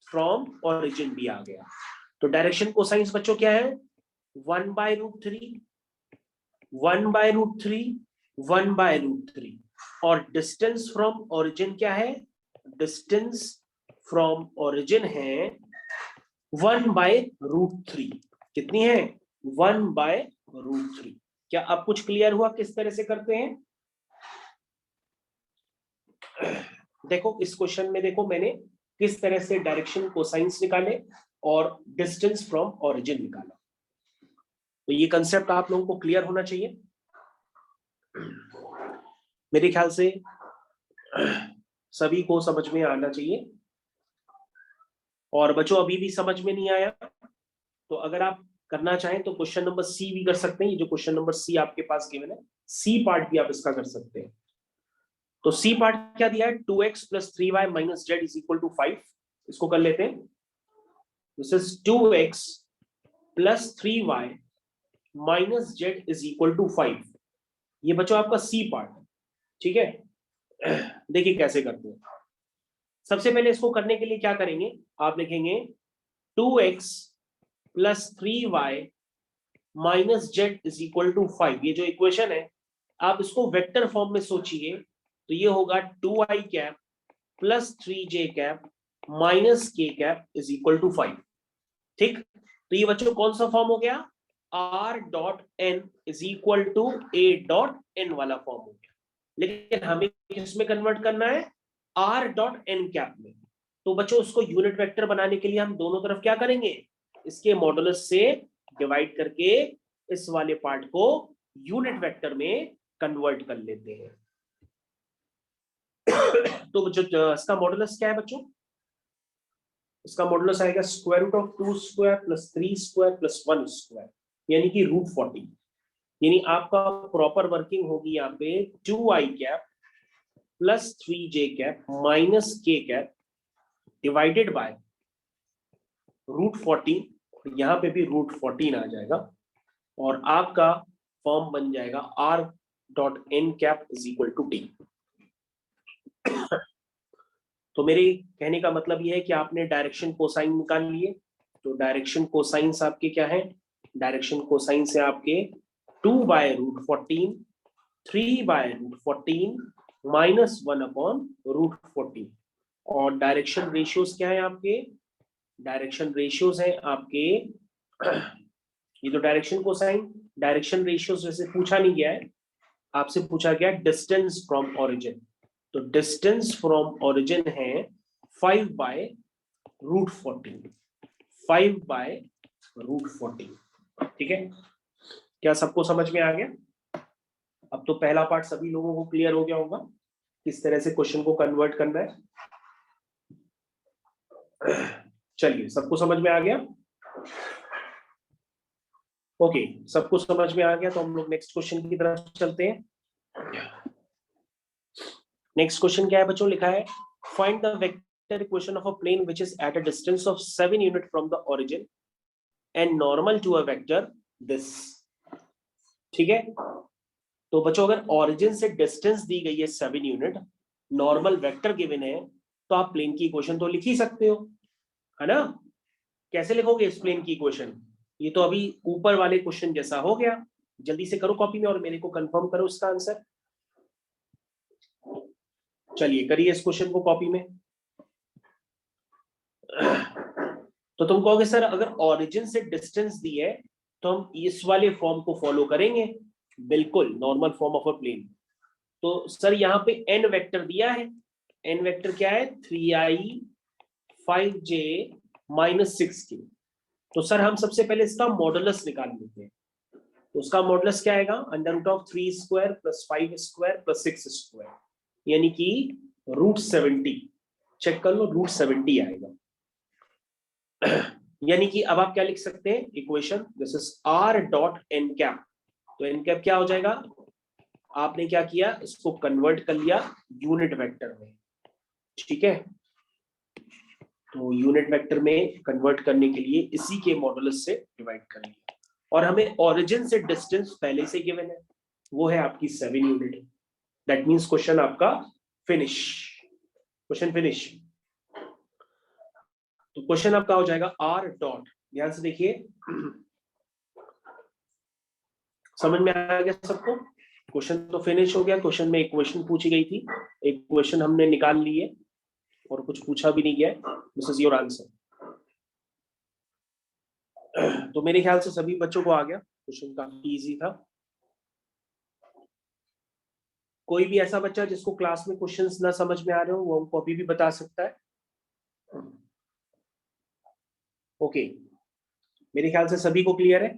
फ्रॉम ओरिजिन भी आ गया। तो डायरेक्शन कोसाइन बच्चों क्या है, 1/√3 1/√3 और डिस्टेंस फ्रॉम ओरिजिन क्या है, डिस्टेंस फ्रॉम ओरिजिन है 1/√3। कितनी है, 1/√3। क्या अब कुछ क्लियर हुआ किस तरह से करते हैं? देखो इस क्वेश्चन में देखो मैंने किस तरह से डायरेक्शन कोसाइंस निकाले और डिस्टेंस फ्रॉम ओरिजिन निकाला। तो ये कंसेप्ट आप लोगों को क्लियर होना चाहिए मेरे ख्याल से, सभी को समझ में आना चाहिए। और बच्चों अभी भी समझ में नहीं आया तो अगर आप करना चाहें तो क्वेश्चन नंबर सी भी कर सकते हैं। ये जो क्वेश्चन नंबर सी आपके पास गिवन है, सी पार्ट भी आप इसका कर सकते हैं। तो सी पार्ट क्या दिया है, 2x + 3y - z = 5। इसको कर लेते हैं। This is 2x + 3y - z = 5। ये बच्चों आपका सी पार्ट, ठीक है। देखिए कैसे करते हैं। सबसे पहले इसको करने के लिए क्या करेंगे, आप लिखेंगे 2x + 3y - z = 5। ये जो इक्वेशन है आप इसको वेक्टर फॉर्म में सोचिए तो ये होगा 2i cap + 3j cap - k cap = 5। ठीक, तो ये बच्चों कौन सा फॉर्म हो गया, r.n = a.n वाला फॉर्म हो गया। लेकिन हमें किसमें कन्वर्ट करना है, r.n कैप में। तो बच्चों उसको यूनिट वेक्टर बनाने के लिए हम दोनों तरफ क्या करेंगे, इसके मॉडुलस से डिवाइड करके इस वाले पार्ट को यूनिट वेक्टर में कन्वर्ट कर लेते हैं। तो बच्चों इसका मॉडुलस क्या है बच्चों, इसका मॉडुलस आएगा √2² + 3² + 1², यानी कि √40। यानी आपका प्रॉपर वर्किंग होगी यहाँ पे 2i cap + 3j cap - k cap divided by √40। यहाँ पे भी √14 आ जाएगा और आपका फॉर्म बन जाएगा r.n कैप = t। तो मेरे कहने का मतलब यह है कि आपने डायरेक्शन कोसाइन निकाल लिए। तो डायरेक्शन कोसाइंस आपके क्या है, डायरेक्शन कोसाइन से आपके 2/√14, 3/√14 -1/√14। और डायरेक्शन रेशियोज क्या है आपके, डायरेक्शन रेशियोज हैं आपके ये तो डायरेक्शन कोसाइन, डायरेक्शन रेशियोज वैसे पूछा नहीं गया है, आपसे पूछा गया डिस्टेंस फ्रॉम ओरिजिन। तो डिस्टेंस फ्रॉम ओरिजिन है 5/√14, 5/√14। ठीक है, क्या सबको समझ में आ गया? अब तो पहला पार्ट सभी लोगों को क्लियर हो गया होगा किस तरह से क्वेश्चन को कन्वर्ट करना है। चलिए, सबको समझ में आ गया? ओके, सबको समझ में आ गया तो हम लोग नेक्स्ट क्वेश्चन की तरफ चलते हैं। नेक्स्ट क्वेश्चन क्या है बच्चों, लिखा है find the vector equation of a plane which is at a distance of 7 unit from the origin and normal to a vector this. ठीक है, तो बच्चों अगर ओरिजिन से डिस्टेंस दी गई है 7 यूनिट, नॉर्मल वेक्टर गिवन है, तो आप प्लेन की इक्वेशन तो लिख ही सकते हो, है ना। कैसे लिखोगे इस प्लेन की इक्वेशन, ये तो अभी ऊपर वाले क्वेश्चन जैसा हो गया। जल्दी से करो कॉपी में और मेरे को कंफर्म करो इसका आंसर। चलिए करिए इस क्वेश्चन को कॉपी में। तो तुम कहोगे सर अगर ओरिजिन से डिस्टेंस दी है तो हम इस वाले फॉर्म को फॉलो करेंगे। बिल्कुल, normal form of a plane. तो सर यहाँ पे n वेक्टर दिया है, n वेक्टर क्या है 3i 5j -6k। तो सर हम सबसे पहले इसका मॉडुलस निकाल लेते हैं। तो उसका मॉडुलस क्या आएगा, √3² + 5² + 6², यानी कि √70। चेक कर लो, √70 आएगा। यानी कि अब आप क्या लिख सकते हैं equation, this is r.n cap. तो n कैप क्या हो जाएगा, आपने क्या किया, इसको कन्वर्ट कर लिया यूनिट वेक्टर में। ठीक है, तो यूनिट वेक्टर में कन्वर्ट करने के लिए इसी के मॉडुलस से डिवाइड कर लिया। और हमें ओरिजिन से डिस्टेंस पहले से गिवन है, वो है आपकी 7 यूनिट। दैट मींस क्वेश्चन आपका फिनिश, क्वेश्चन फिनिश। तो क्वेश्चन आपका हो जाएगा r डॉट, ध्यान से देखिए, समझ में आ गया सबको? क्वेश्चन तो फिनिश हो गया। क्वेश्चन में इक्वेशन पूछी गई थी, इक्वेशन हमने निकाल ली है और कुछ पूछा भी नहीं गया। This is your answer. तो मेरे ख्याल से सभी बच्चों को आ गया, क्वेश्चन काफी इजी था। कोई भी ऐसा बच्चा जिसको क्लास में क्वेश्चंस ना समझ में आ रहे हो वो हमको अभी भी बता सकता है। ओके, मेरे ख्याल से सभी को क्लियर है।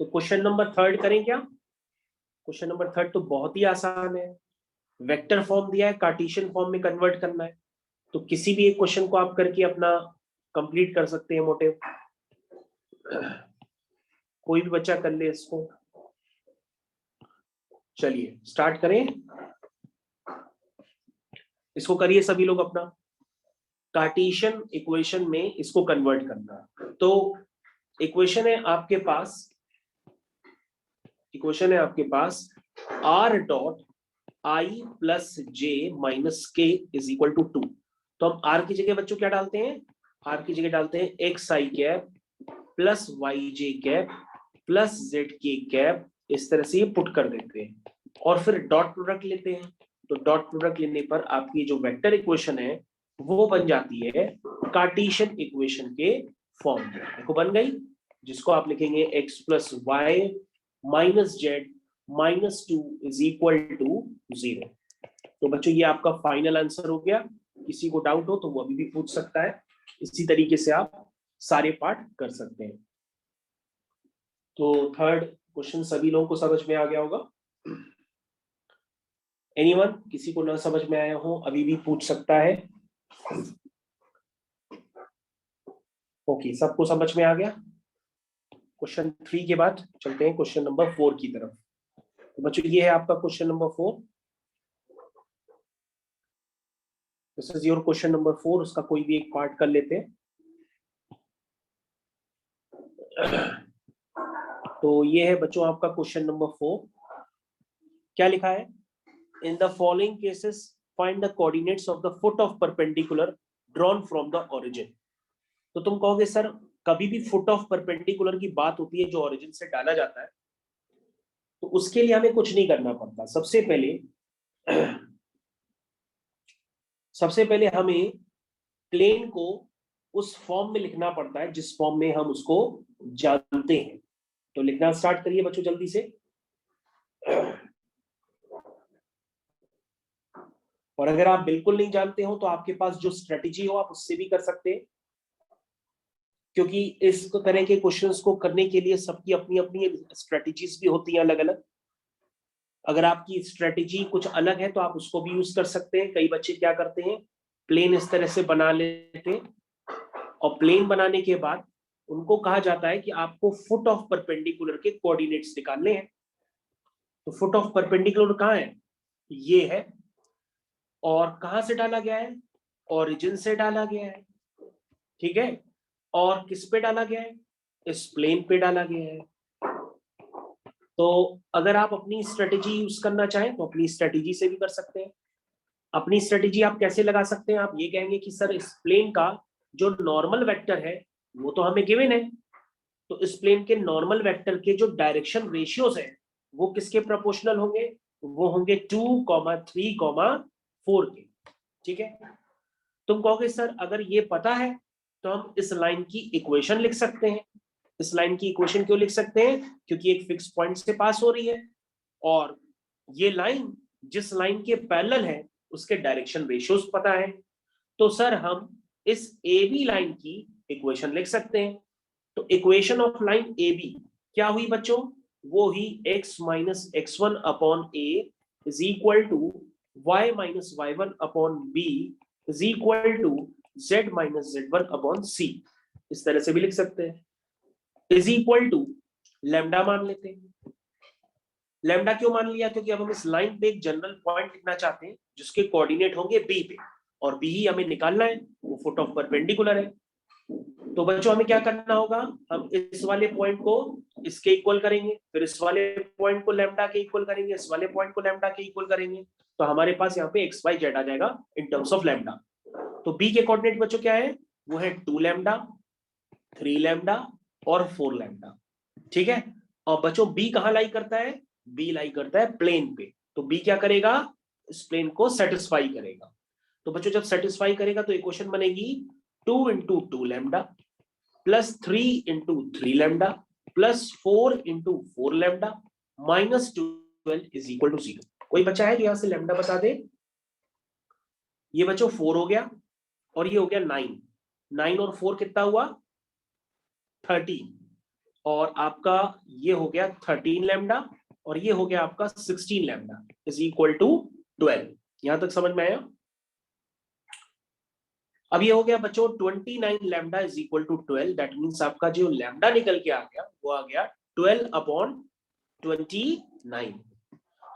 तो क्वेश्चन नंबर 3 करें क्या? क्वेश्चन नंबर 3 तो बहुत ही आसान है, वेक्टर फॉर्म दिया है, कार्टेशियन फॉर्म में कन्वर्ट करना है। तो किसी भी एक क्वेश्चन को आप करके अपना कंप्लीट कर सकते हैं मोटिव। कोई भी बच्चा कर ले इसको। चलिए स्टार्ट करें, इसको करिए सभी लोग अपना। कार्टेशियन इक्वेशन में इसको कन्वर्ट करना। तो इक्वेशन है आपके पास, इक्वेशन है आपके पास r dot I plus J minus के इज इक्वल टू 2। तो हम r की जगह बच्चों क्या डालते हैं, r की जगह डालते हैं एक्स आई कैप प्लस वाई जे कैप प्लस जेड के कैप, इस तरह से ये पुट कर देते हैं और फिर डॉट प्रोडक्ट लेते हैं। तो डॉट प्रोडक्ट लेने पर आपकी जो वेक्टर इक्वेशन है वो बन जाती है कार्टेशियन इक्वेशन के फॉर्म में। देखो बन गई, जिसको आप लिखेंगे x plus Y minus Z minus 2 is equal to 0। तो बच्चों ये आपका फाइनल आंसर हो गया। किसी को डाउट हो तो वो अभी भी पूछ सकता है। इसी तरीके से आप सारे पार्ट कर सकते हैं। तो थर्ड क्वेश्चन सभी लोगों को समझ में आ गया होगा। एनीवन, किसी को ना समझ में आया हो अभी भी पूछ सकता है। ओके, सबको समझ में आ गया। क्वेश्चन 3 के बाद चलते हैं क्वेश्चन नंबर 4 की तरफ। तो बच्चों ये है आपका question number 4। This is your question number 4। उसका कोई भी एक पार्ट कर लेते हैं। तो ये है बच्चों आपका क्वेश्चन नंबर 4। क्या लिखा है, in the following cases find the coordinates of the foot of perpendicular drawn from the origin. तो तुम कहोगे सर कभी भी फुट ऑफ परपेंडिकुलर की बात होती है जो ओरिजिन से डाला जाता है, तो उसके लिए हमें कुछ नहीं करना पड़ता। सबसे पहले हमें प्लेन को उस फॉर्म में लिखना पड़ता है जिस फॉर्म में हम उसको जानते हैं। तो लिखना स्टार्ट करिए बच्चों जल्दी से। और अगर आप बिल्कुल नहीं जानते हो तो आपके पास जो स्ट्रेटेजी हो आप उससे भी कर सकते हैं, क्योंकि इस तरह के क्वेश्चंस को करने के लिए सबकी अपनी अपनी स्ट्रेटेजीज भी होती हैं अलग अलग। अगर आपकी स्ट्रेटेजी कुछ अलग है तो आप उसको भी यूज कर सकते हैं। कई बच्चे क्या करते हैं, प्लेन इस तरह से बना लेते हैं और प्लेन बनाने के बाद उनको कहा जाता है कि आपको फुट ऑफ परपेंडिकुलर के कोऑर्डिनेट्स निकालने हैं। तो फुट ऑफ परपेंडिकुलर कहाँ है, ये है। और कहां से डाला गया है, ओरिजिन से डाला गया है, ठीक है। और किस पे डाला गया है, इस प्लेन पे डाला गया है। तो अगर आप अपनी स्ट्रेटेजी यूज करना चाहें तो अपनी स्ट्रेटेजी से भी कर सकते हैं। अपनी स्ट्रेटेजी आप कैसे लगा सकते हैं, आप ये कहेंगे कि सर इस प्लेन का जो नॉर्मल वेक्टर है वो तो हमें गिवन है, तो इस प्लेन के नॉर्मल वेक्टर के जो डायरेक्शन रेशियोज है वो किसके प्रोपोर्शनल होंगे, वो होंगे 2, 3, 4 के, ठीक है। तुम कहोगे सर अगर ये पता है तो हम इस लाइन की इक्वेशन लिख सकते हैं। इस लाइन की इक्वेशन क्यों लिख सकते हैं, क्योंकि एक फिक्स पॉइंट से पास हो रही है और ये लाइन जिस लाइन के पैरेलल है उसके डायरेक्शन रेशियोज पता है। तो सर हम इस ए बी लाइन की इक्वेशन लिख सकते हैं। तो equation of line A B क्या हुई बच्चों, वो ही x minus x1 upon A is equal to y minus y1 upon B is equal to z minus z1 upon C. इस तरह से भी लिख सकते हैं। इज इक्वल टू लैम्डा मान लेते हैं। लैम्डा क्यों मान लिया, क्योंकि अब हम इस लाइन पे एक जनरल पॉइंट लिखना चाहते हैं जिसके कोऑर्डिनेट होंगे बी पे, और बी ही हमें निकालना है, वो फुट ऑफ परपेंडिकुलर है। तो बच्चों हमें क्या करना होगा, हम इस वाले पॉइंट को इसके इक्वल करेंगे, फिर इस वाले पॉइंट को लैम्डा के इक्वल करेंगे, इस वाले पॉइंट को लैम्डा के इक्वल करेंगे। तो हमारे पास यहाँ पे एक्स वाई जेड आ जाएगा इन टर्म्स ऑफ लैम्डा। तो बी के कोऑर्डिनेट बच्चों क्या है, वो है 2 लैम्डा, 3 लैम्डा और 4 लैम्डा, ठीक है। और बच्चों बी कहाँ लाई करता है, बी लाई करता है प्लेन पे। तो बी क्या करेगा, इस प्लेन को सेटिस्फाई करेगा। तो बच्चों जब सेटिस्फाई करेगा तो इक्वेशन बनेगी 2 into 2 lambda plus 3 into 3 lambda plus 4 into 4 lambda minus 12 is equal to 0। कोई बच्चा है यहां से लैम्डा बता दे। ये बच्चों 4 हो गया और ये हो गया 9। 9 और 4 कितना हुआ 13, और आपका ये हो गया 13 लैम्डा और ये हो गया आपका 16 लैम्डा इज इक्वल टू 12। यहां तक समझ में आया। अब ये हो गया बच्चों 29 lambda is equal to 12। That means आपका जो लैम्डा निकल के आ गया वो आ गया 12/29।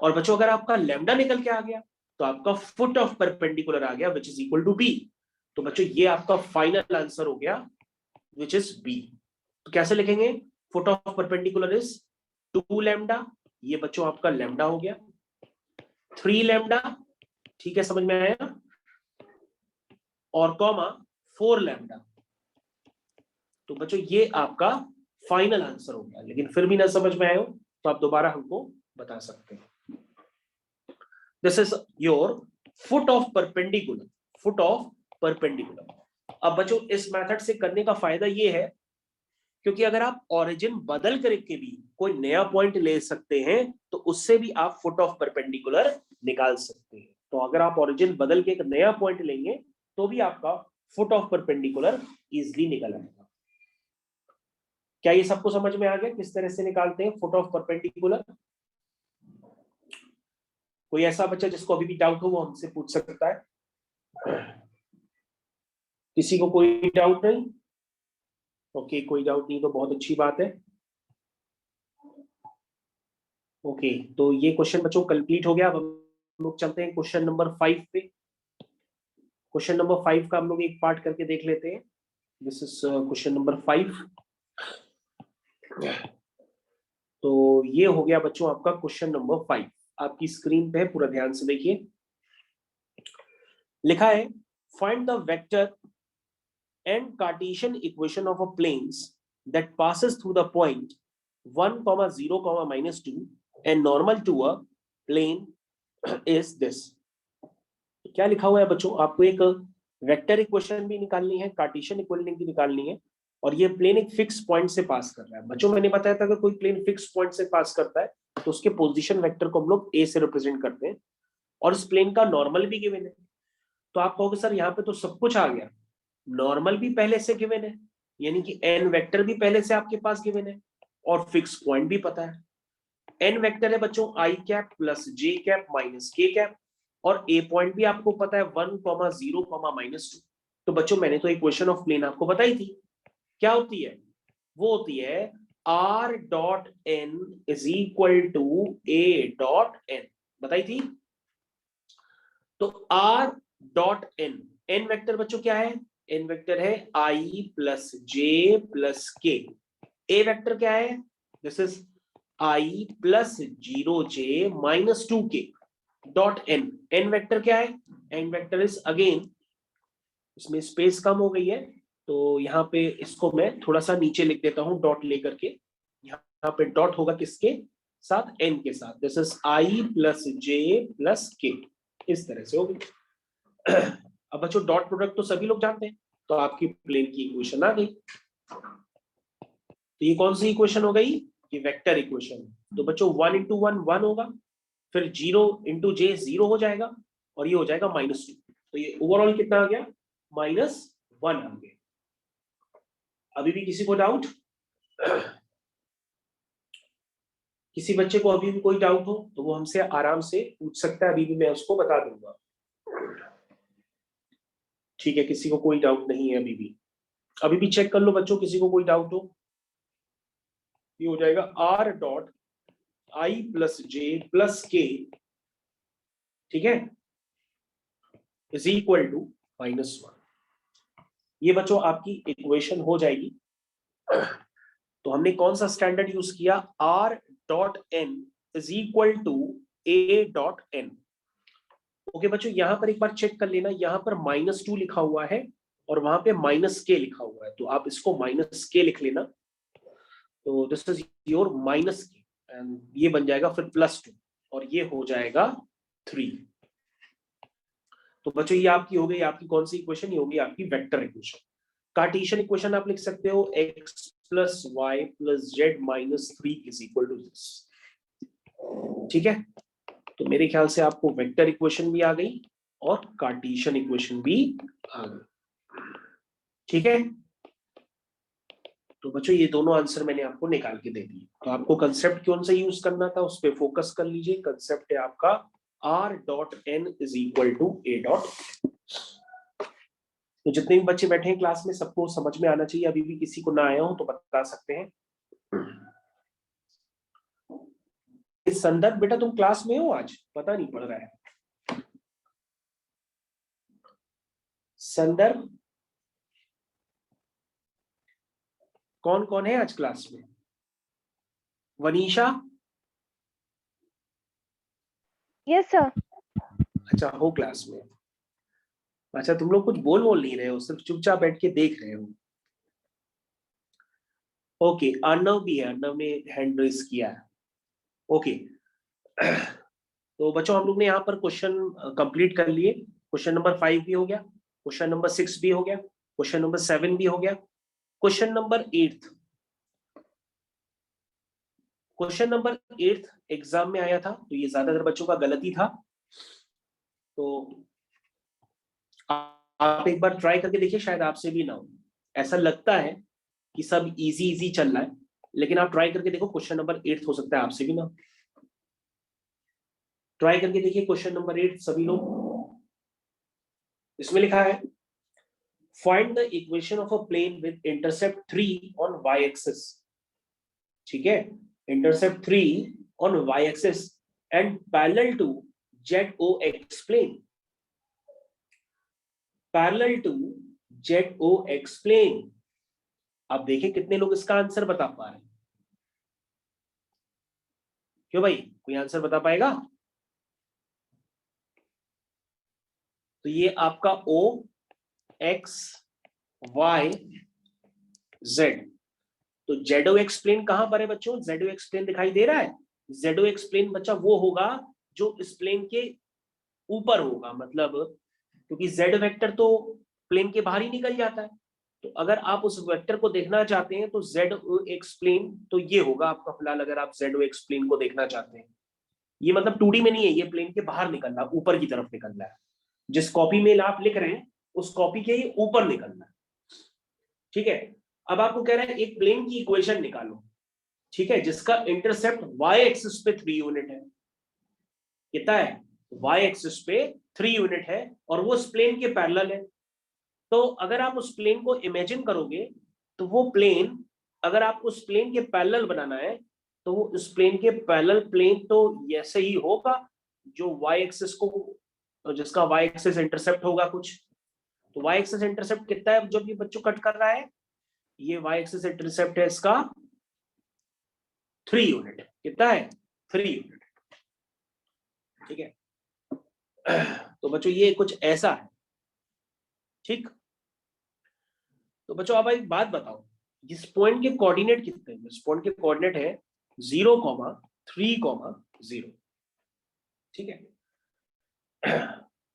और बच्चों अगर आपका लैम्डा निकल के आ गया तो आपका फुट ऑफ परपेंडिकुलर आ गया which is equal to B. तो बच्चों ये आपका फाइनल आंसर हो गया विच इज बी। तो कैसे लिखेंगे? Foot of perpendicular is 2 lambda, ये बच्चों आपका लैम्डा हो गया। 3 लैम्डा, ठीक है समझ में आया, और कॉमा 4 लैम्डा। तो बच्चों ये आपका फाइनल आंसर हो गया। लेकिन फिर भी ना समझ में आए हो तो आप दोबारा हमको बता सकते हैं। This is your foot of perpendicular, foot of perpendicular. अब बच्चों इस मेथड से करने का फायदा ये है क्योंकि अगर आप ओरिजिन बदल करके भी कोई नया पॉइंट ले सकते हैं तो उससे भी आप फुट ऑफ परपेंडिकुलर निकाल सकते हैं। तो अगर आप ओरिजिन बदल के एक नया पॉइंट लेंगे तो भी आपका फुट ऑफ परपेंडिकुलर इजीली निकल आएगा। क्या ये सबको समझ में आ गया किस तरह से निकालते हैं फुट ऑफ परपेंडिकुलर? कोई ऐसा बच्चा जिसको अभी भी डाउट हो वो हमसे पूछ सकता है। किसी को कोई डाउट नहीं? ओके, कोई डाउट नहीं तो बहुत अच्छी बात है। ओके, तो ये क्वेश्चन बच्चों कंप्लीट हो गया। अब हम लोग चलते हैं क्वेश्चन नंबर 5 पे। क्वेश्चन नंबर 5 का हम लोग एक पार्ट करके देख लेते हैं। This is question number 5। तो ये हो गया बच्चों आपका क्वेश्चन नंबर 5। आपकी स्क्रीन पे है, पूरा ध्यान से देखिए। लिखा है find the vector and Cartesian equation of a planes that passes through the point 1, 0, -2 and normal to a plane is this। क्या लिखा हुआ है बच्चों? आपको एक वेक्टर इक्वेशन भी निकालनी है, कार्टेशियन इक्वेशन भी निकालनी है, और ये प्लेन एक फिक्स पॉइंट से पास कर रहा है। बच्चों मैंने बताया था कि कोई प्लेन फिक्स पॉइंट से पास करता है तो उसके पोजीशन वेक्टर को हम लोग ए से रिप्रेजेंट करते हैं, और इस प्लेन का नॉर्मल भी गिवन है। तो आप कहोगे सर यहाँ पे तो सब कुछ आ गया, नॉर्मल भी पहले से गिवन है, यानी कि एन वेक्टर भी पहले से आपके पास गिवन है, और फिक्स पॉइंट भी पता है। एन वेक्टर है बच्चों आई कैप प्लस जे कैप माइनस के कैप, और ए पॉइंट भी आपको पता है 1, 0, -2। तो बच्चों मैंने तो इक्वेशन ऑफ प्लेन आपको बताई थी, क्या होती है? वो होती है R dot N is equal to A dot N, बताई थी। तो R dot N, N vector बच्चों क्या है? एन वेक्टर है आई प्लस जे प्लस के। ए वेक्टर क्या है? This is I plus 0j -2k dot N. N vector क्या है? एन वेक्टर इज अगेन, इसमें स्पेस कम हो गई है तो यहाँ पे इसको मैं थोड़ा सा नीचे लिख देता हूं डॉट लेकर के। यहाँ पे डॉट होगा किसके साथ? एन के साथ। This is I plus J plus के, इस तरह से होगी। अब बच्चों डॉट प्रोडक्ट तो सभी लोग जानते हैं, तो आपकी प्लेन की इक्वेशन आ गई। तो ये कौन सी इक्वेशन हो गई? ये वेक्टर इक्वेशन। तो बच्चों 1 × 1 1 होगा, फिर 0 × j 0 हो जाएगा, और ये हो जाएगा -2। तो ये ओवरऑल कितना आ गया? -1 आ गया। अभी भी किसी को डाउट? किसी बच्चे को अभी भी कोई डाउट हो तो वो हमसे आराम से पूछ सकता है, अभी भी मैं उसको बता दूंगा। ठीक है, किसी को कोई डाउट नहीं है अभी भी? अभी भी चेक कर लो बच्चों, किसी को कोई डाउट हो। ये हो जाएगा R dot I plus J plus के, ठीक है, इज इक्वल टू -1। ये बच्चों आपकी इक्वेशन हो जाएगी। तो हमने कौन सा स्टैंडर्ड यूज किया? R dot N is equal to A dot N. Okay बच्चों, यहां पर एक बार चेक कर लेना, यहां पर -2 लिखा हुआ है और वहां पे -k लिखा हुआ है, तो आप इसको -k लिख लेना। तो this is your -k, and ये बन जाएगा फिर +2, और ये हो जाएगा 3। तो बच्चों ये आपकी हो गई, आपकी कौन सी इक्वेशन? ये होगी आपकी वेक्टर इक्वेशन। कार्टेशियन इक्वेशन आप लिख सकते हो x plus Y plus Z -3 is equal to this, ठीक है। तो मेरे ख्याल से आपको वेक्टर इक्वेशन भी आ गई और कार्टेशियन इक्वेशन भी आ गई, ठीक है। तो बच्चों ये दोनों आंसर मैंने आपको निकाल के दे दिए। तो आपको कंसेप्ट कौन सा यूज करना था उस पर फोकस कर लीजिए। कंसेप्ट है आपका R dot N is equal to A dot. तो जितने भी बच्चे बैठे हैं क्लास में सबको समझ में आना चाहिए। अभी भी किसी को ना आया हो तो बता सकते हैं। संदर्भ बेटा तुम क्लास में हो आज? पता नहीं पड़ रहा है। संदर्भ कौन कौन है आज क्लास में? वनीशा? Yes sir. अच्छा, हो क्लास में। अच्छा, तुम लोग कुछ बोल नहीं रहे हो, सिर्फ चुपचाप बैठ के देख रहे हो। ओके, अर्णव भी है, अर्णव ने हैंड रेज किया है। ओके तो बच्चों हम लोग ने यहाँ पर क्वेश्चन कंप्लीट कर लिए। क्वेश्चन नंबर 5 भी हो गया, क्वेश्चन नंबर 6 भी हो गया, क्वेश्चन नंबर 7 भी हो गया, question number 8। Question number 8 exam में आया था, तो ये ज्यादातर बच्चों का गलती था। तो आप एक बार ट्राई करके देखिए, शायद आपसे भी ना हो। ऐसा लगता है कि सब इजी इजी चल रहा है, लेकिन आप ट्राई करके देखो, क्वेश्चन नंबर 8 हो सकता है आपसे भी ना हो। ट्राई करके देखिए क्वेश्चन नंबर 8 सभी लोग। इसमें लिखा है find the equation of a plane with intercept 3 on y axis. ठीक है, intercept 3 on y axis and parallel to ZOX plane. Parallel to ZOX plane. अब देखें कितने लोग इसका आंसर बता पा रहे हैं। क्यों भाई, कोई आंसर बता पाएगा? तो ये आपका OX Y Z। तो ZOX प्लेन कहां पर है बच्चों? ZOX प्लेन दिखाई दे रहा है? ZOX प्लेन बच्चा वो होगा जो इस प्लेन के ऊपर होगा, मतलब क्योंकि Z वेक्टर तो प्लेन के बाहर ही निकल जाता है। तो अगर आप उस वेक्टर को देखना चाहते हैं तो ZOX प्लेन तो ये होगा आपका फिलहाल, अगर आप ZOX प्लेन को देखना चाहते हैं। ये मतलब 2D में नहीं है, ये प्लेन के बाहर निकल रहा, ऊपर की तरफ निकल रहा है। जिस कॉपी में आप लिख रहे हैं उस कॉपी के ही ऊपर निकलना है। ठीक है, अब आपको कह रहा है एक प्लेन की इक्वेशन निकालो, ठीक है, जिसका इंटरसेप्ट y एक्सिस पे 3 यूनिट है। कितना है? y एक्सिस पे 3 यूनिट है और वो उस प्लेन के पैरेलल है। तो अगर आप उस प्लेन को इमेजिन करोगे तो वो प्लेन, अगर आपको उस प्लेन के पैरेलल बनाना है तो वो उस प्लेन के पैरेलल प्लेन तो ऐसे ही होगा जो y एक्सिस को, जिसका y एक्सिस इंटरसेप्ट होगा कुछ। तो y एक्सिस इंटरसेप्ट कितना है जो भी बच्चों कट कर रहा है? ये y एक्सिस इंटरसेप्ट है इसका 3 यूनिट। कितना है? 3 यूनिट। ठीक है, तो बच्चों ये कुछ ऐसा है। ठीक, तो बच्चों अब एक बात बताओ, इस पॉइंट के कोऑर्डिनेट कितने हैं? इस पॉइंट के कोऑर्डिनेट है 0, 3, 0। ठीक है,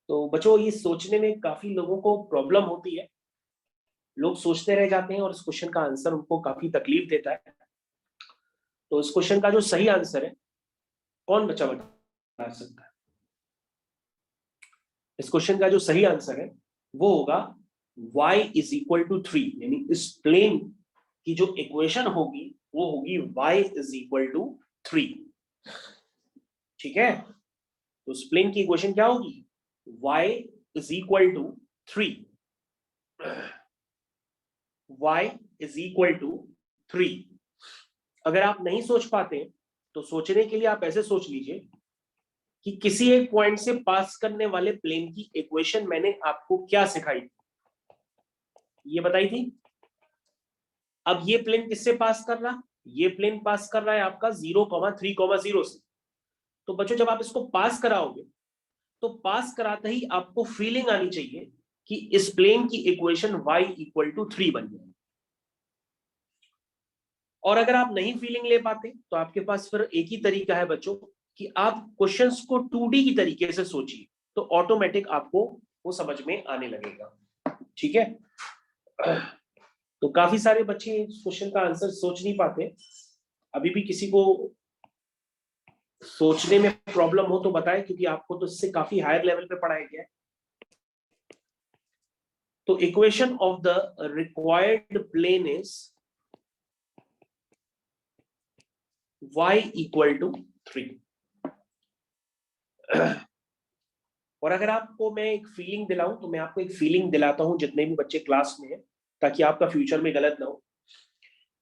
तो बच्चों ये सोचने में काफी लोगों को प्रॉब्लम होती है, लोग सोचते रह जाते हैं और इस क्वेश्चन का आंसर उनको काफी तकलीफ देता है। तो इस क्वेश्चन का जो सही आंसर है, कौन बच्चा बता सकता है? इस क्वेश्चन का जो सही आंसर है वो होगा y इज इक्वल टू 3, यानी इस प्लेन की जो इक्वेशन होगी वो होगी y इज इक्वल टू 3। ठीक है, तो इस प्लेन की इक्वेशन क्या होगी? y is equal to 3। y is equal to 3। अगर आप नहीं सोच पाते तो सोचने के लिए आप ऐसे सोच लीजिए कि किसी एक पॉइंट से पास करने वाले प्लेन की इक्वेशन मैंने आपको क्या सिखाई थी? ये बताई थी। अब ये प्लेन किससे पास कर रहा? ये प्लेन पास कर रहा है आपका 0, 3, 0 से। तो बच्चों जब आप इसको पास कराओगे तो पास कराते ही आपको फीलिंग आनी चाहिए कि इस प्लेन की इक्वेशन y इक्वल टू 3 बन जाए। और अगर आप नहीं फीलिंग ले पाते तो आपके पास फिर एक ही तरीका है बच्चों कि आप क्वेश्चंस को 2D की तरीके से सोचिए, तो ऑटोमेटिक आपको वो समझ में आने लगेगा। ठीक है, तो काफी सारे बच्चे इस क्वेश्चन का आंसर सोच नहीं पाते। अभी भी किसी को सोचने में प्रॉब्लम हो तो बताएं, क्योंकि आपको तो इससे काफी हायर लेवल पे पढ़ाया गया है। तो equation of the required plane is y equal to 3। और अगर आपको मैं एक फीलिंग दिलाऊं तो मैं आपको एक फीलिंग दिलाता हूं जितने भी बच्चे क्लास में हैं, ताकि आपका फ्यूचर में गलत ना हो।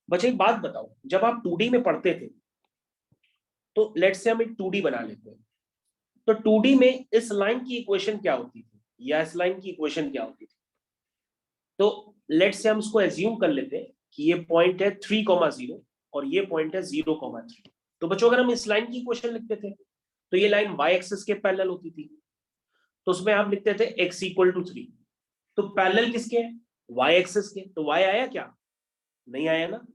बच्चे एक बात बताओ, जब आप 2D में पढ़ते थे तो लेट्स से हम एक 2D बना लेते हैं। तो 2D में इस लाइन की इक्वेशन क्या होती थी या इस लाइन की इक्वेशन क्या होती थी? तो लेट्स से हम इसको एज्यूम कर लेते हैं कि ये पॉइंट है 3,0 और ये पॉइंट है 0,3। तो बच्चों अगर हम इस लाइन की इक्वेशन लिखते थे तो ये लाइन y एक्सिस के पैरेलल होती थी, तो उसमें आप लिखते थे x इक्वल टू 3। तो पैरेलल किसके हैं? y एक्सिस के। तो y आया क्या? नहीं आया ना।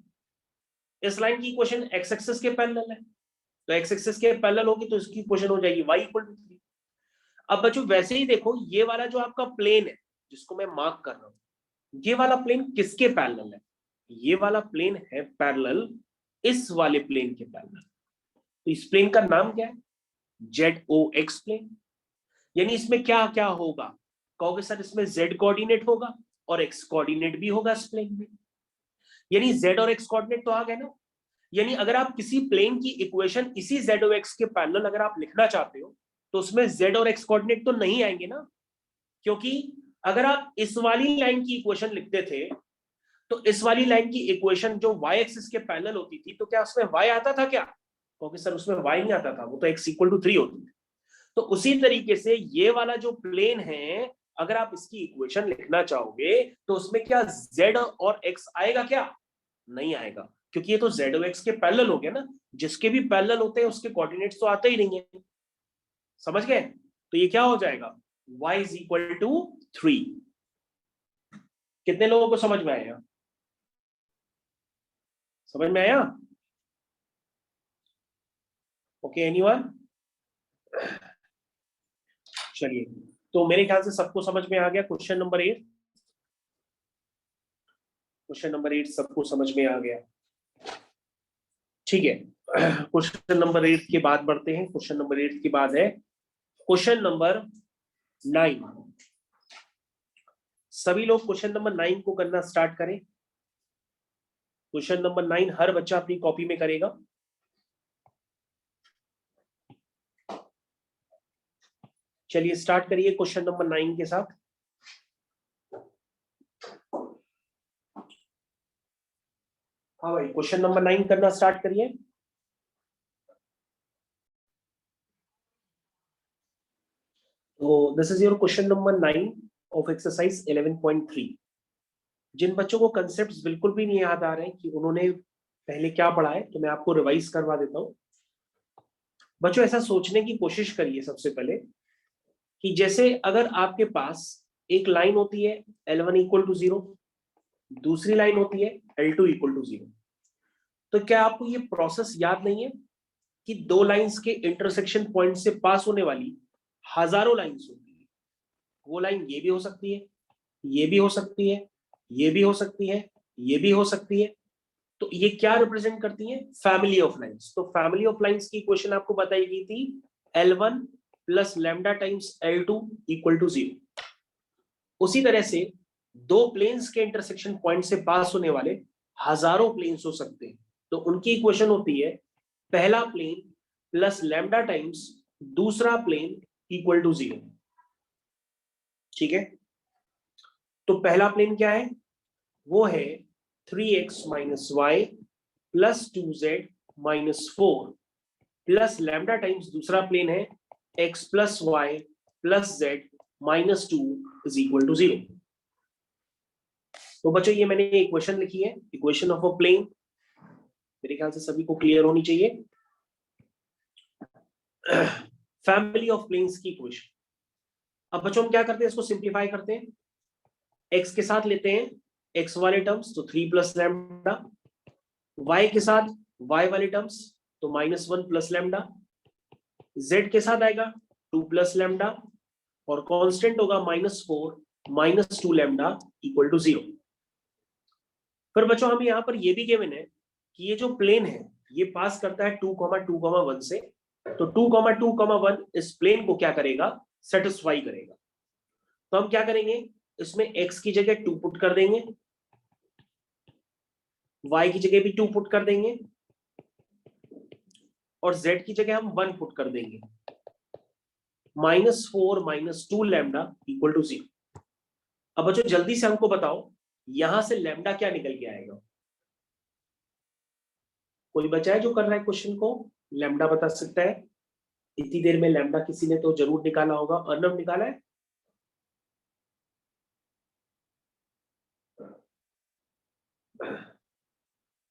इस लाइन की इक्वेशन x एक्सिस के पैरेलल है, तो x एक्सिस के पैरेलल होगी तो इसकी इक्वेशन हो जाएगी y इक्वल टू 3। अब बच्चों वैसे ही देखो, ये वाला जो आपका प्लेन है जिसको मैं मार्क कर रहा हूं, ये वाला प्लेन किसके पैरेलल है? ये वाला प्लेन है पैरेलल इस वाले प्लेन के पैरेलल। तो इस प्लेन का नाम क्या है? ZOX plane. यानी इसमें क्या क्या होगा? कहोगे सर इसमें z कोऑर्डिनेट होगा और x कोऑर्डिनेट भी होगा इस प्लेन में। यानी z और x कोऑर्डिनेट तो आ गए ना। यानी अगर आप किसी प्लेन की इक्वेशन इसी z और x के पैरेलल अगर आप लिखना चाहते हो तो उसमें z और x कोऑर्डिनेट तो नहीं आएंगे ना, क्योंकि अगर आप इस वाली लाइन की इक्वेशन लिखते थे तो इस वाली लाइन की इक्वेशन जो y एक्सिस के पैरेलल होती थी तो क्या उसमें y आता था क्या? क्योंकि सर उसमें y नहीं आता था, वो तो x इक्वल टू 3 होती थी। तो उसी तरीके से ये वाला जो प्लेन है अगर आप इसकी इक्वेशन लिखना चाहोगे तो उसमें क्या z और x आएगा क्या? नहीं आएगा, क्योंकि ये तो z और x के पैरेलल हो गया ना। जिसके भी पैरेलल होते हैं उसके कोऑर्डिनेट्स तो आते ही नहीं है। समझ गए? तो ये क्या हो जाएगा? y is equal to 3। कितने लोगों को समझ में आया? समझ में आया? Okay anyone? चलिए, तो मेरे ख्याल से सबको समझ में आ गया क्वेश्चन नंबर 8। क्वेश्चन नंबर 8 सबको समझ में आ गया, ठीक है। क्वेश्चन नंबर 8 के बाद बढ़ते हैं। क्वेश्चन नंबर 8 के बाद है क्वेश्चन नंबर 9। सभी लोग क्वेश्चन नंबर 9 को करना स्टार्ट करें। क्वेश्चन नंबर 9 हर बच्चा अपनी कॉपी में करेगा। चलिए स्टार्ट करिए क्वेश्चन नंबर 9 के साथ। हाँ भाई, क्वेश्चन नंबर 9 करना स्टार्ट करिए। तो this is your question number 9 of exercise 11.3। जिन बच्चों को कंसेप्ट्स बिल्कुल भी नहीं याद आ रहे हैं कि उन्होंने पहले क्या पढ़ा है, तो मैं आपको रिवाइज करवा देता हूँ। बच्चों ऐसा सोचने की कोशिश करिए सबसे पहले कि जैसे अगर आपके पास एक लाइन होती है L1 इक्वल टू 0, दूसरी लाइन होती है L2 इक्वल टू 0, तो क्या आपको ये प्रोसेस याद नहीं है कि दो लाइंस के इंटरसेक्शन पॉइंट से पास होने वाली हजारों लाइंस होती है? वो लाइन ये भी हो सकती है, ये भी हो सकती है, ये भी हो सकती है, ये भी हो सकती है। तो ये क्या रिप्रेजेंट करती है? Family of lines. तो फैमिली ऑफ लाइंस की इक्वेशन आपको बताई गई थी L1 plus lambda times L2 equal to 0। उसी तरह से दो प्लेन्स के इंटरसेक्शन पॉइंट से पास होने वाले हजारों प्लेन्स हो सकते हैं, तो उनकी इक्वेशन होती है पहला प्लेन प्लस लैम्डा टाइम्स दूसरा प्लेन इक्वल टू 0। ठीक है, तो पहला प्लेन क्या है? वो है 3x minus Y plus 2z minus 4 plus lambda times दूसरा प्लेन है x plus Y plus z minus 2 is equal to 0। तो बच्चों ये मैंने इक्वेशन लिखी है, इक्वेशन ऑफ अ प्लेन। मेरे ख्याल से सभी को क्लियर होनी चाहिए। फैमिली ऑफ प्लेन्स की इक्वेशन। अब बच्चों हम क्या करते हैं, इसको सिंप्लीफाई करते हैं। x के साथ लेते हैं x वाले टर्म्स, तो 3 प्लस लैम्डा, y के साथ y वाले टर्म्स, तो -1 प्लस लैम्डा, z के साथ आएगा 2 प्लस लैम्डा और कांस्टेंट होगा -4 -2 लैम्डा इक्वल टू 0। फिर बच्चों हमें यहाँ पर ये भी गिवन है कि ये जो प्लेन है ये पास करता है 2,2,1 से, तो 2,2,1 इस प्लेन को क्या करेगा? सेटिस्फाई करेगा। तो हम क्या करेंगे, इसमें x की जगह 2 पुट कर देंगे, y की जगह भी 2 पुट कर देंगे और z की जगह हम 1 पुट कर देंगे। -4 -2 लैम्डा इक्वल टू 0। अब बच्चों जल्दी से हमको बताओ यहां से लैम्डा क्या निकल के आएगा? कोई बचा है जो कर रहा है क्वेश्चन को? लैम्डा बता सकता है? इतनी देर में लैम्डा किसी ने तो जरूर निकाला होगा। अर्नब निकाला है?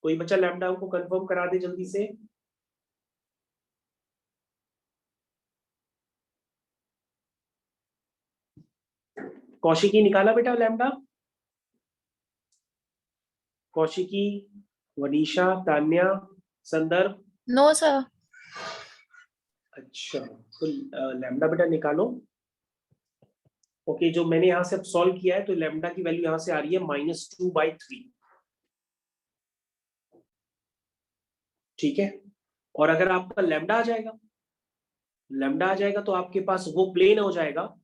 कोई बच्चा लैम्डा को कंफर्म करा दे जल्दी से। कौशिकी निकाला बेटा lambda? Kaushiki, Vanisha, Tanya, Sandarbh? No sir. अच्छा, तो लैम्डा बेटा निकालो। ओके, जो मैंने यहां से अब सॉल्व किया है तो लैम्डा की वैल्यू यहां से आ रही है -2/3। ठीक है, और अगर आपका लैम्डा आ जाएगा, लैम्डा आ जाएगा तो आपके पास वो प्लेन हो जाएगा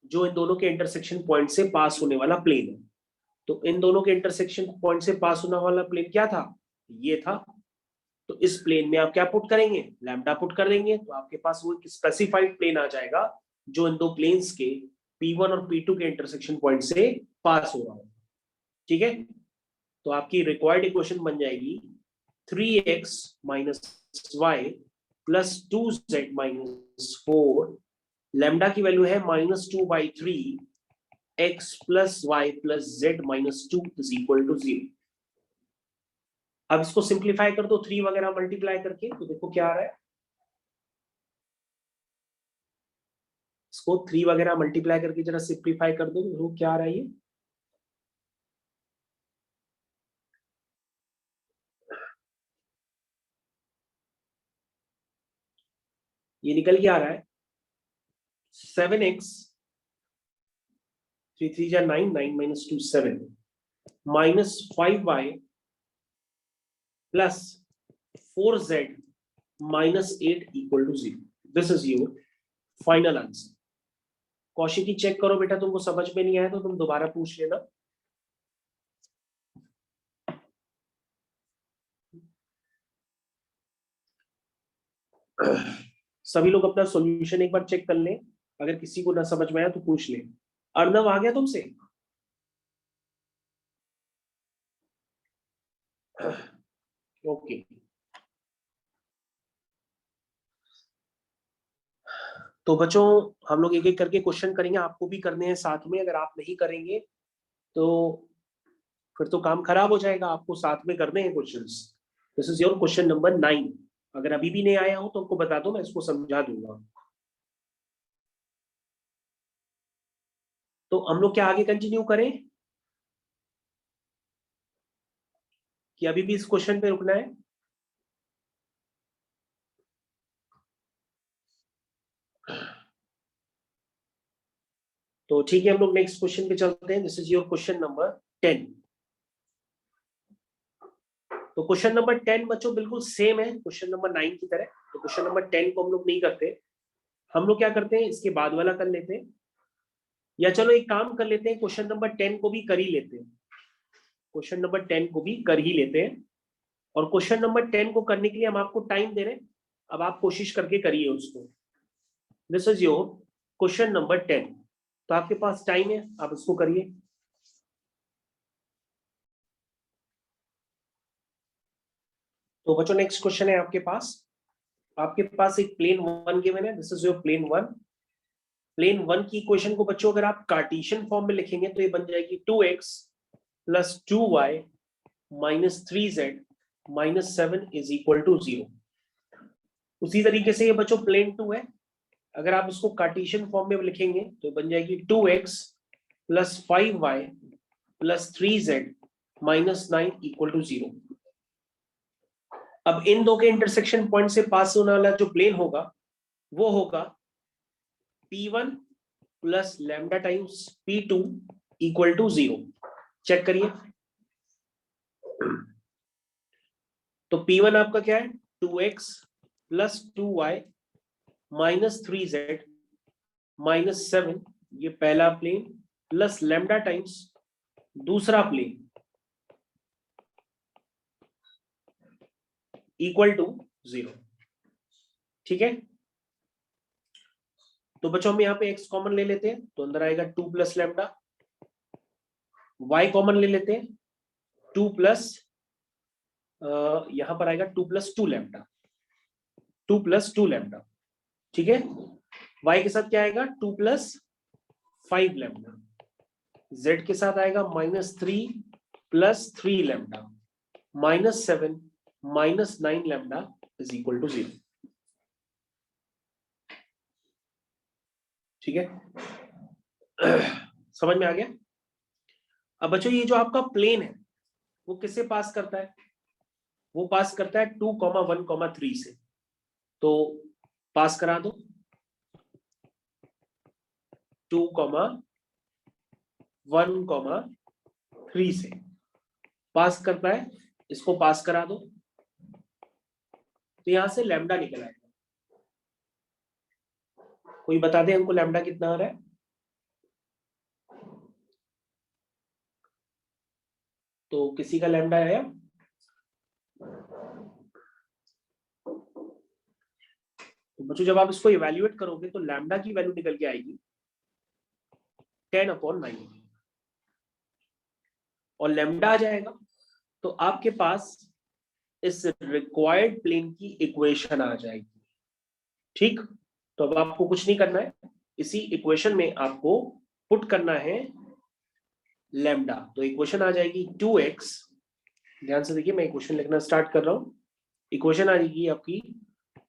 जो इन दोनों के इंटरसेक्शन पॉइंट से पास होने वाला प्लेन है। तो इन दोनों के इंटरसेक्शन पॉइंट से पास होने वाला प्लेन क्या था? ये था। तो इस प्लेन में आप क्या पुट करेंगे? लैम्डा पुट कर देंगे, तो आपके पास वो एक स्पेसिफाइड प्लेन आ जाएगा जो इन दो प्लेन्स के P1 और P2 के इंटरसेक्शन पॉइंट से पास हो रहा हो। ठीक है, तो आपकी रिक्वायर्ड इक्वेशन बन जाएगी 3x - y + 2z - 4। लैम्डा की वैल्यू है -2/3 x + y + z - 2 = 0। अब इसको सिंप्लीफाई कर दो 3 वगैरह मल्टीप्लाई करके, तो देखो क्या आ रहा है। इसको 3 वगैरह मल्टीप्लाई करके जरा सिंप्लीफाई कर दो, देखो क्या आ रहा है। ये निकल के आ रहा है 7x 3 3 9 9 - 2 7 -5y + 4z - 8 = 0। This is your final answer. Kaushiki check करो बेटा, तुमको समझ में नहीं आया तो तुम दोबारा पूछ लेना। सभी लोग अपना सॉल्यूशन एक बार चेक कर लें, अगर किसी को ना समझ में आया तो पूछ ले। अर्नव आ गया तुमसे? ओके, तो बच्चों हम लोग एक एक करके क्वेश्चन करेंगे, आपको भी करने हैं साथ में। अगर आप नहीं करेंगे तो फिर तो काम खराब हो जाएगा, आपको साथ में करने हैं questions. This is your question number 9। अगर अभी भी नहीं आया हो तो हमको बता दो, मैं इसको समझा दूंगा। तो हम लोग क्या आगे कंटिन्यू करें कि अभी भी इस क्वेश्चन पे रुकना है? तो ठीक है, हम लोग नेक्स्ट क्वेश्चन पे चलते हैं। This is your question number 10। तो क्वेश्चन नंबर 10 बच्चों बिल्कुल सेम है क्वेश्चन नंबर 9 की तरह। तो क्वेश्चन नंबर 10 को हम लोग नहीं करते, हम लोग क्या करते हैं, इसके बाद वाला कर लेते हैं। या चलो एक काम कर लेते हैं, क्वेश्चन नंबर 10 को भी कर ही लेते हैं। क्वेश्चन नंबर 10 को भी कर ही लेते हैं, और क्वेश्चन नंबर 10 को करने के लिए हम आपको टाइम दे रहे हैं। अब आप कोशिश करके करिए उसको। This is your question number 10। तो आपके पास टाइम है, आप इसको करिए। तो बच्चों नेक्स्ट क्वेश्चन है आपके पास एक प्लेन 1 गिवन है। This is your plane 1। Plane 1 की इक्वेशन को बच्चों अगर आप कार्टेशियन फॉर्म में लिखेंगे तो ये बन जाएगी 2x + 2y - 3z - 7 = 0। उसी तरीके से ये बच्चों प्लेन 2 है, अगर आप इसको कार्टेशियन फॉर्म में लिखेंगे तो बन जाएगी 2x + 5y + 3z - 9 = 0। अब इन दो के इंटरसेक्शन पॉइंट से पास होने वाला जो प्लेन होगा वो होगा P1 + lambda times P2 = 0। Check करिए। तो P1 आपका क्या है? 2x + 2y - 3z - 7, ये पहला प्लेन, प्लस लैम्डा टाइम्स दूसरा प्लेन = 0। ठीक है, तो बच्चों हम यहाँ पे x कॉमन ले लेते हैं तो अंदर आएगा 2 + लैम्डा। y कॉमन ले लेते हैं 2 + यहां पर आएगा 2 + 2 लैम्डा। 2 + 2 लैम्डा, ठीक है। y के साथ क्या आएगा 2 + 5 लैम्डा, z के साथ आएगा -3 + 3 lambda, -7 -9 lambda is equal to 0, ठीक है। समझ में आ गया। अब बच्चों ये जो आपका प्लेन है वो किससे पास करता है, वो पास करता है 2, 1, 3 से, तो पास करा दो 2, 1, 3 से पास करता है, इसको पास करा दो, तो यहां से लैम्डा निकल आएगा। कोई बता दे हमको लैम्डा कितना आ रहा है। तो किसी का लैम्डा आया, तो बच्चों जब आप इसको इवैल्यूएट करोगे तो लैम्डा की वैल्यू निकल के आएगी 10/9, और लैम्डा आ जाएगा तो आपके पास इस रिक्वायर्ड प्लेन की इक्वेशन आ जाएगी, ठीक। तो अब आपको कुछ नहीं करना है, इसी इक्वेशन में आपको पुट करना है लैम्डा, तो इक्वेशन आ जाएगी 2x, ध्यान से देखिए मैं इक्वेशन लिखना स्टार्ट कर रहा हूं। इक्वेशन आ जाएगी आपकी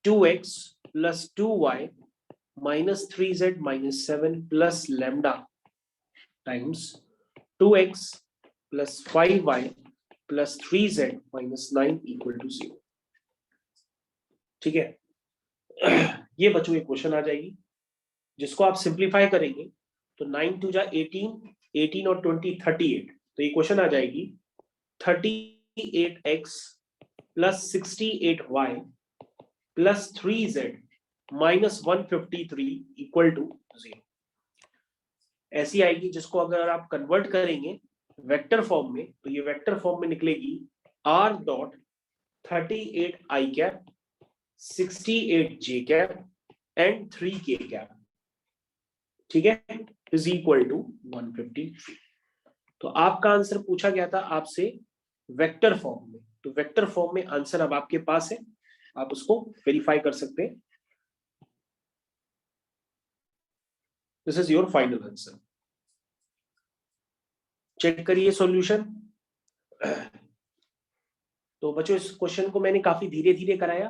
2x + 2y - 3z - 7 + lambda times 2x + 5y + 3z - 9 = 0, ठीक है। ये बच्चों इक्वेशन आ जाएगी, जिसको आप सिंप्लीफाई करेंगे तो 9 2 जा 18, 18 और 20 38, तो इक्वेशन आ जाएगी 38x + 68y + 3z - 153 = 0, ऐसी आएगी, जिसको अगर आप कन्वर्ट करेंगे वेक्टर फॉर्म में तो ये वेक्टर फॉर्म में निकलेगी r.38i, 68j एंड 3k, ठीक है, = 153। तो आपका आंसर पूछा गया था आपसे वेक्टर फॉर्म में, तो वेक्टर फॉर्म में आंसर अब आपके पास है, आप उसको वेरीफाई कर सकते हैं। This is your final answer. Check करिए सॉल्यूशन। तो बच्चों इस क्वेश्चन को मैंने काफी धीरे धीरे कराया,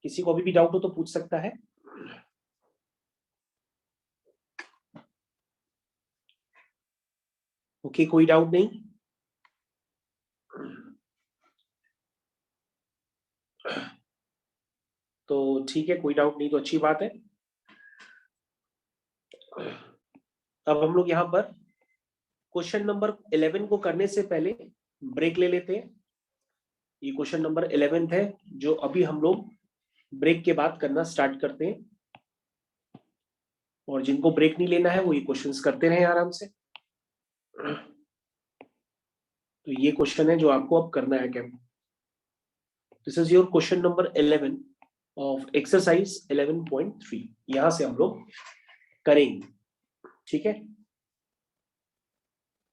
किसी को अभी भी डाउट हो तो पूछ सकता है। ओके, कोई डाउट नहीं। तो ठीक है, कोई डाउट नहीं तो अच्छी बात है। अब हम लोग यहाँ पर क्वेश्चन नंबर 11 को करने से पहले ब्रेक ले लेते हैं। ये क्वेश्चन नंबर 11 है जो अभी हम लोग ब्रेक के बाद करना स्टार्ट करते हैं, और जिनको ब्रेक नहीं लेना है वो ये क्वेश्चंस करते रहे आराम से। तो ये क्वेश्चन है जो आपको अब करना है क्या। This is your question number 11 of exercise 11.3, यहां से हम लोग करेंगे, ठीक है।